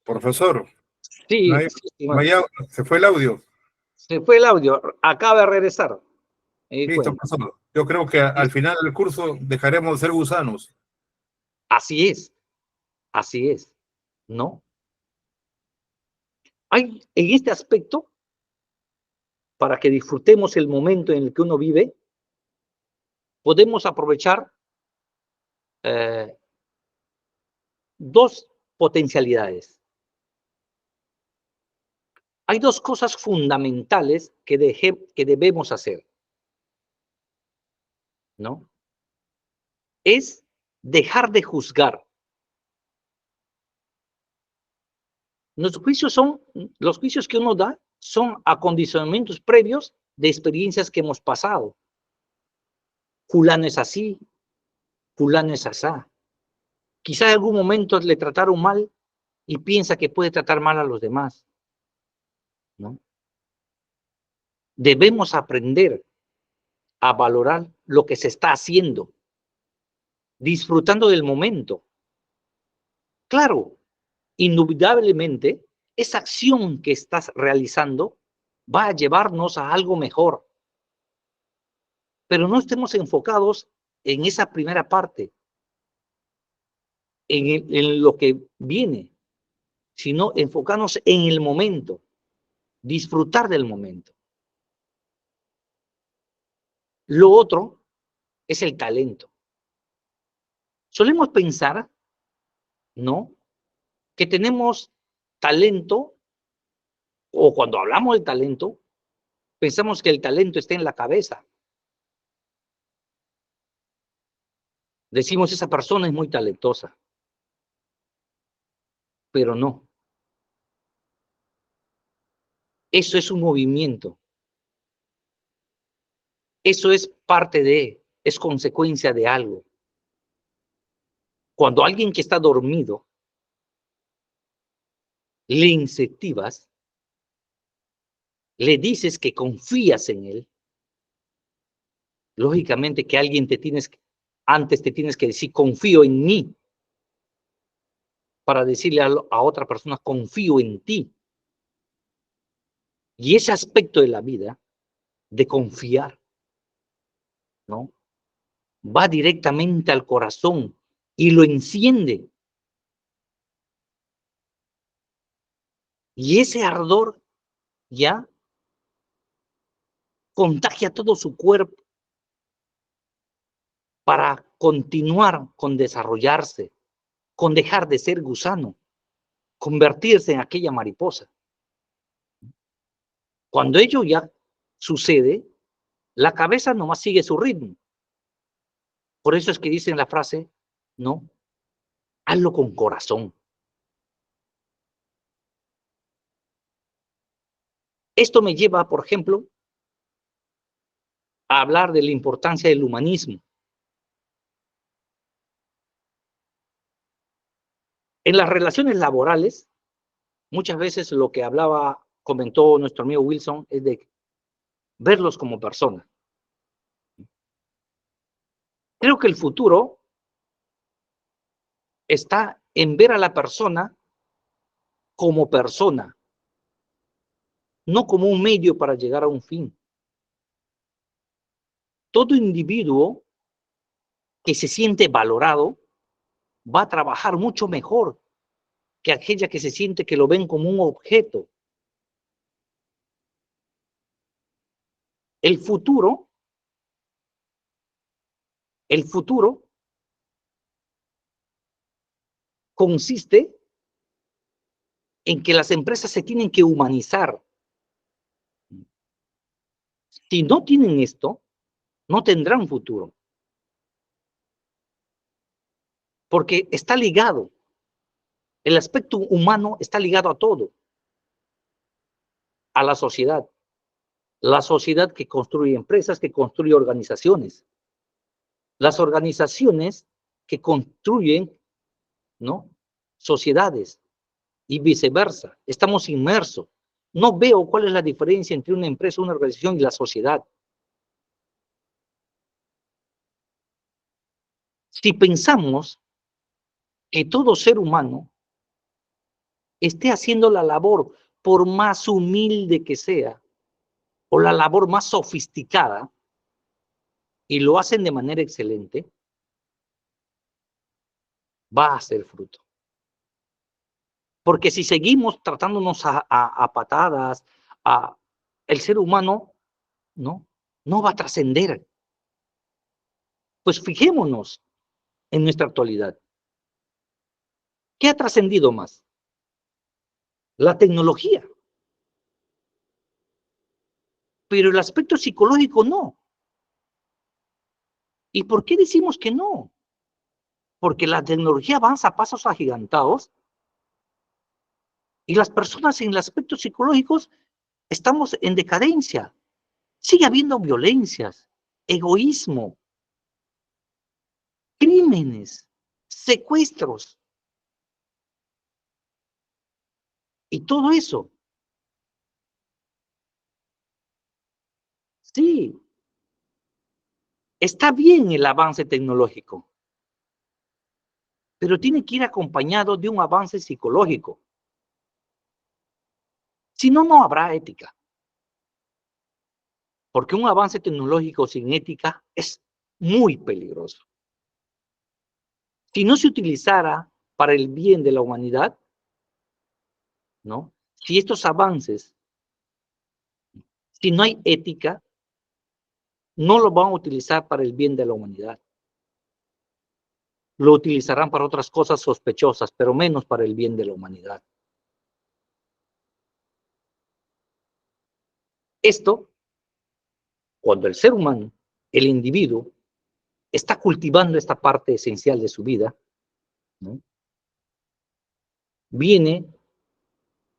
Profesor, no Sí, hay- sí, sí, no hay se fue el audio. se fue el audio, acaba de regresar. Me di Listo, cuenta. profesor. Yo creo que al final del curso dejaremos de ser gusanos. Así es, ¿no? Hay en este aspecto, para que disfrutemos el momento en el que uno vive, podemos aprovechar dos potencialidades. Hay dos cosas fundamentales que debemos hacer, ¿no? Es dejar de juzgar. Los juicios que uno da son acondicionamientos previos de experiencias que hemos pasado. Fulano es así, fulano es asá. Quizá en algún momento le trataron mal y piensa que puede tratar mal a los demás, ¿no? Debemos aprender a valorar lo que se está haciendo, disfrutando del momento. Claro, indudablemente, esa acción que estás realizando va a llevarnos a algo mejor, pero no estemos enfocados en esa primera parte, en lo que viene, sino enfocarnos en el momento, disfrutar del momento. Lo otro es el talento. Solemos pensar, ¿no?, que tenemos talento, o cuando hablamos de talento, pensamos que el talento está en la cabeza. Decimos, esa persona es muy talentosa, pero no. Eso es un movimiento. Eso es es consecuencia de algo. Cuando alguien que está dormido le incentivas, le dices que confías en él, lógicamente que antes te tienes que decir, confío en mí, para decirle a otra persona, confío en ti. Y ese aspecto de la vida, de confiar, ¿no?, va directamente al corazón y lo enciende. Y ese ardor ya contagia todo su cuerpo para continuar con desarrollarse, con dejar de ser gusano, convertirse en aquella mariposa. Cuando ello ya sucede, la cabeza nomás sigue su ritmo. Por eso es que dicen la frase, ¿no?, hazlo con corazón. Esto me lleva, por ejemplo, a hablar de la importancia del humanismo. En las relaciones laborales, muchas veces lo que comentó nuestro amigo Wilson, es de verlos como personas. Creo que el futuro está en ver a la persona como persona, no como un medio para llegar a un fin. Todo individuo que se siente valorado va a trabajar mucho mejor que aquella que se siente que lo ven como un objeto. El futuro El futuro consiste en que las empresas se tienen que humanizar. Si no tienen esto, no tendrán futuro. Porque está ligado. El aspecto humano está ligado a todo. A la sociedad. La sociedad que construye empresas, que construye organizaciones. Las organizaciones que construyen, ¿no?, sociedades y viceversa. Estamos inmersos. No veo cuál es la diferencia entre una empresa, una organización y la sociedad. Si pensamos que todo ser humano esté haciendo la labor, por más humilde que sea, o la labor más sofisticada, y lo hacen de manera excelente, va a ser fruto. Porque si seguimos tratándonos a patadas, el ser humano no va a trascender. Pues fijémonos en nuestra actualidad. ¿Qué ha trascendido más? La tecnología. Pero el aspecto psicológico no. ¿Y por qué decimos que no? Porque la tecnología avanza a pasos agigantados y las personas en el aspecto psicológico estamos en decadencia. Sigue habiendo violencias, egoísmo, crímenes, secuestros. Y todo eso. Sí, está bien el avance tecnológico, pero tiene que ir acompañado de un avance psicológico. Si no, no habrá ética. Porque un avance tecnológico sin ética es muy peligroso. Si no se utilizara para el bien de la humanidad, ¿no? Si estos avances, si no hay ética, no lo van a utilizar para el bien de la humanidad. Lo utilizarán para otras cosas sospechosas, pero menos para el bien de la humanidad. Esto, cuando el ser humano, el individuo, está cultivando esta parte esencial de su vida, ¿no?, viene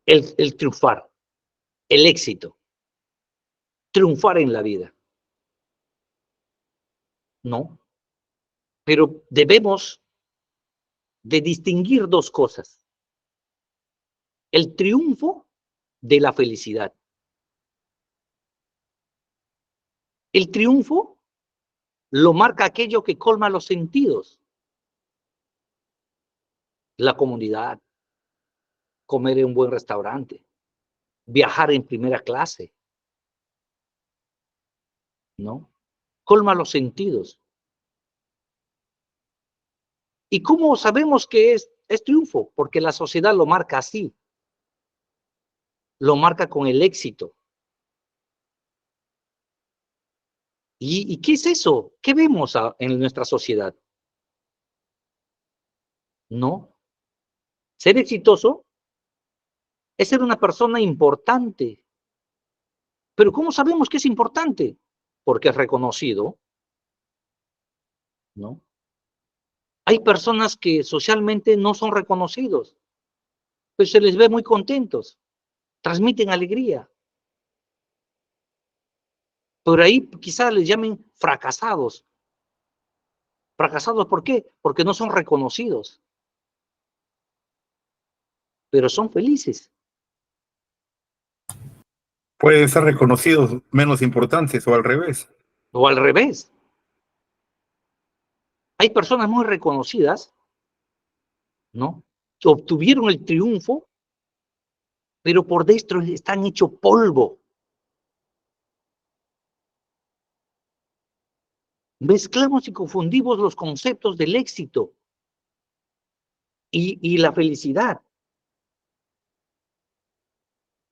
el triunfar, el éxito, triunfar en la vida, ¿no? Pero debemos de distinguir dos cosas: el triunfo de la felicidad. El triunfo lo marca aquello que colma los sentidos. La comodidad, comer en un buen restaurante, viajar en primera clase, ¿no? Colma los sentidos. ¿Y cómo sabemos que es triunfo? Porque la sociedad lo marca así. Lo marca con el éxito. ¿Y qué es eso? ¿Qué vemos en nuestra sociedad? No. Ser exitoso es ser una persona importante. Pero ¿cómo sabemos que es importante? Porque es reconocido, ¿no? Hay personas que socialmente no son reconocidos, pues se les ve muy contentos, transmiten alegría. Pero ahí quizás les llamen fracasados. ¿Fracasados por qué? Porque no son reconocidos. Pero son felices. Pueden ser reconocidos menos importantes o al revés. O al revés. Hay personas muy reconocidas, ¿no?, que obtuvieron el triunfo, pero por dentro están hechos polvo. Mezclamos y confundimos los conceptos del éxito y la felicidad.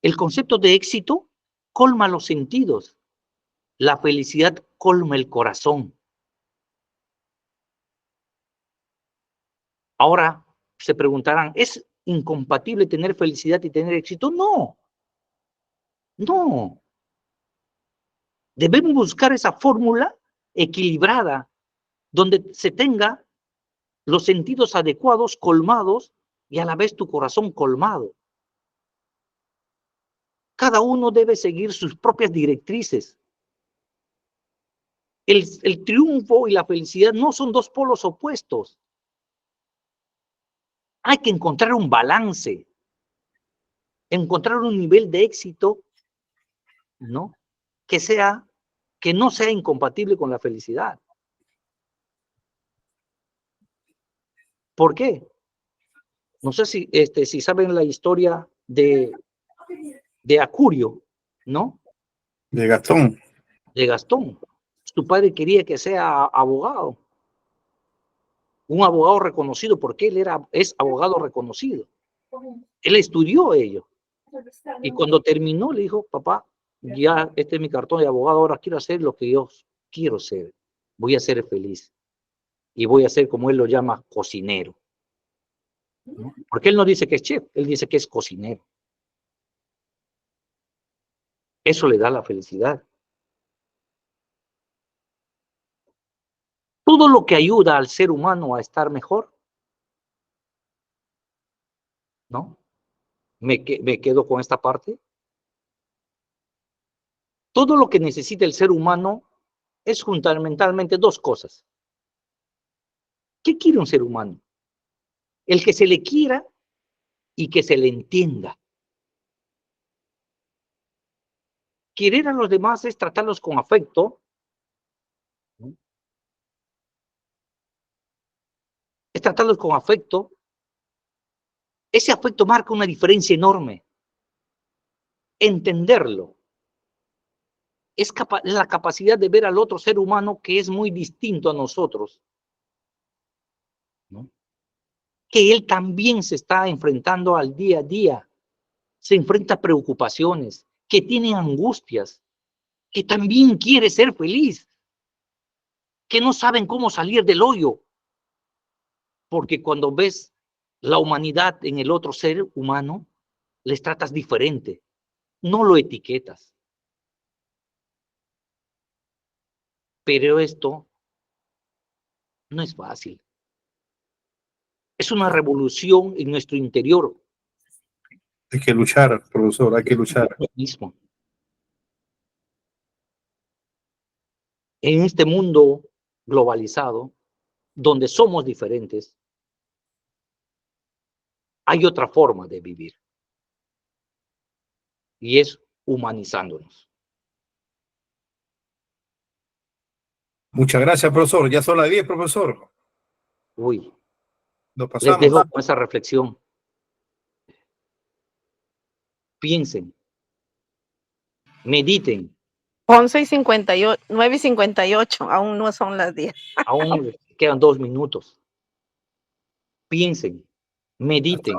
El concepto de éxito colma los sentidos. La felicidad colma el corazón. Ahora se preguntarán, ¿es incompatible tener felicidad y tener éxito? No, no. Debemos buscar esa fórmula equilibrada, donde se tenga los sentidos adecuados, colmados, y a la vez tu corazón colmado. Cada uno debe seguir sus propias directrices. El triunfo y la felicidad no son dos polos opuestos. Hay que encontrar un balance, encontrar un nivel de éxito, ¿no? Que no sea incompatible con la felicidad. ¿Por qué? No sé si saben la historia de Acurio, ¿no? De Gastón. De Gastón. Su padre quería que sea abogado. Un abogado reconocido, porque él es abogado reconocido. Él estudió ello. Y cuando terminó, le dijo, papá, ya este es mi cartón de abogado, ahora quiero hacer lo que yo quiero ser. Voy a ser feliz. Y voy a ser, como él lo llama, cocinero. ¿No? Porque él no dice que es chef, él dice que es cocinero. Eso le da la felicidad. Todo lo que ayuda al ser humano a estar mejor, ¿no? Me quedo con esta parte. Todo lo que necesita el ser humano es fundamentalmente dos cosas. ¿Qué quiere un ser humano? El que se le quiera y que se le entienda. Querer a los demás es tratarlos con afecto, ¿no? Es tratarlos con afecto. Ese afecto marca una diferencia enorme. Entenderlo es la capacidad de ver al otro ser humano que es muy distinto a nosotros, ¿no? Que él también se está enfrentando al día a día, se enfrenta a preocupaciones, que tiene angustias, que también quiere ser feliz, que no saben cómo salir del hoyo, porque cuando ves la humanidad en el otro ser humano, les tratas diferente, no lo etiquetas. Pero esto no es fácil. Es una revolución en nuestro interior. Hay que luchar, profesor, hay que luchar. Mismo. En este mundo globalizado, donde somos diferentes, hay otra forma de vivir. Y es humanizándonos. Muchas gracias, profesor. Ya son las 10, profesor. Uy, Nos les pasamos. dejo con esa reflexión. Piensen, mediten. 11:58, 9:58, aún no son las 10. Aún quedan 2 minutos. Piensen, mediten.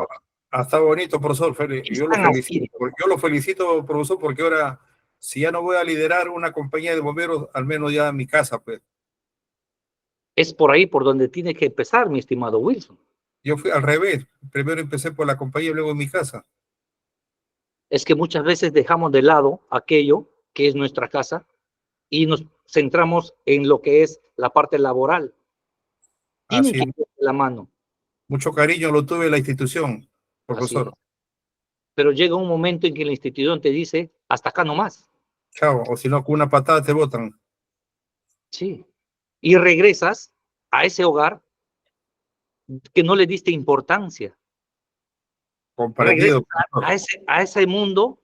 Está bonito, profesor. ¿Qué Yo lo están felicito. haciendo? Yo lo felicito, profesor, porque ahora, si ya no voy a liderar una compañía de bomberos, al menos ya en mi casa, pues. Es por ahí por donde tiene que empezar, mi estimado Wilson. Yo fui al revés. Primero empecé por la compañía y luego en mi casa. Es que muchas veces dejamos de lado aquello que es nuestra casa y nos centramos en lo que es la parte laboral. Tienen Así que es. ir de la mano. Mucho cariño lo tuve en la institución, profesor. Así es. Pero llega un momento en que la institución te dice, hasta acá nomás. Chao. O si no, con una patada te botan. Sí. Y regresas a ese hogar que no le diste importancia. Regresas Comprendido, profesor. a ese mundo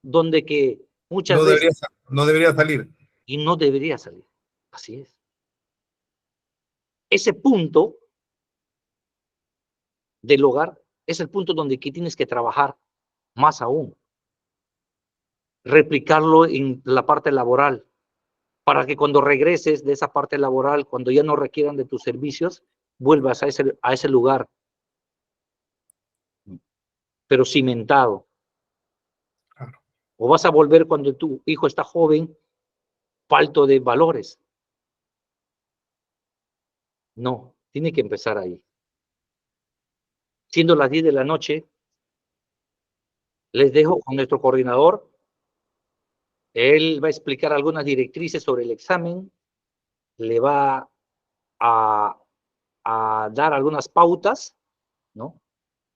donde que muchas No veces debería salir. y no debería salir. Así es. Ese punto del hogar es el punto donde aquí tienes que trabajar más aún. Replicarlo en la parte laboral, para que cuando regreses de esa parte laboral, cuando ya no requieran de tus servicios, vuelvas a ese lugar, pero cimentado. Claro. O vas a volver cuando tu hijo está joven, falto de valores. No, tiene que empezar ahí. siendo las 10 de la noche, les dejo con nuestro coordinador. Él va a explicar algunas directrices sobre el examen, le va a dar algunas pautas, ¿no?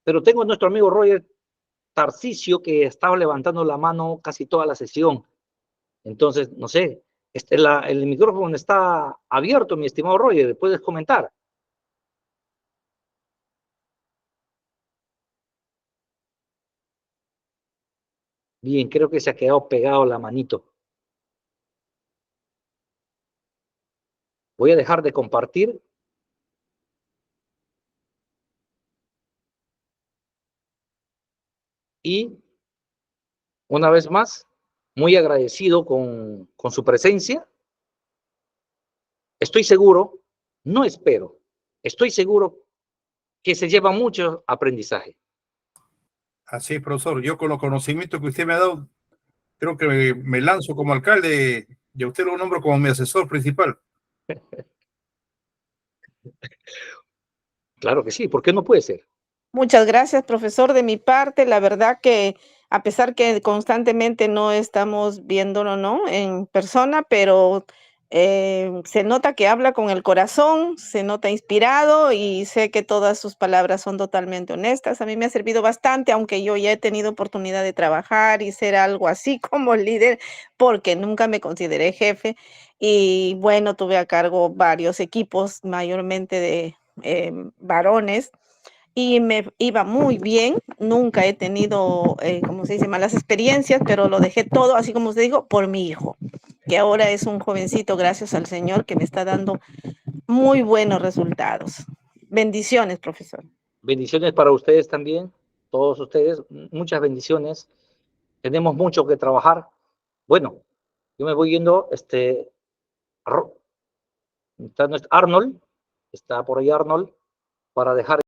Pero tengo a nuestro amigo Roger Tarcisio, que estaba levantando la mano casi toda la sesión. Entonces, no sé, el micrófono está abierto, mi estimado Roger, puedes comentar. Bien, creo que se ha quedado pegado la manito. Voy a dejar de compartir. Y una vez más, muy agradecido con su presencia. Estoy seguro, no espero, estoy seguro que se lleva mucho aprendizaje. Así es, profesor. Yo con los conocimientos que usted me ha dado, creo que me lanzo como alcalde y a usted lo nombro como mi asesor principal. Claro que sí, ¿por qué no puede ser? Muchas gracias, profesor. De mi parte, la verdad que a pesar que constantemente no estamos viéndolo, ¿no? En persona, pero se nota que habla con el corazón, se nota inspirado y sé que todas sus palabras son totalmente honestas. A mí me ha servido bastante, aunque yo ya he tenido oportunidad de trabajar y ser algo así como líder, porque nunca me consideré jefe. Y bueno, tuve a cargo varios equipos, mayormente de varones y me iba muy bien. Nunca he tenido, como se dice, malas experiencias, pero lo dejé todo, así como usted dijo, por mi hijo, que ahora es un jovencito, gracias al Señor, que me está dando muy buenos resultados. Bendiciones, profesor. Bendiciones para ustedes también, todos ustedes, muchas bendiciones. Tenemos mucho que trabajar. Bueno, yo me voy yendo, está Arnold, está por ahí Arnold, para dejar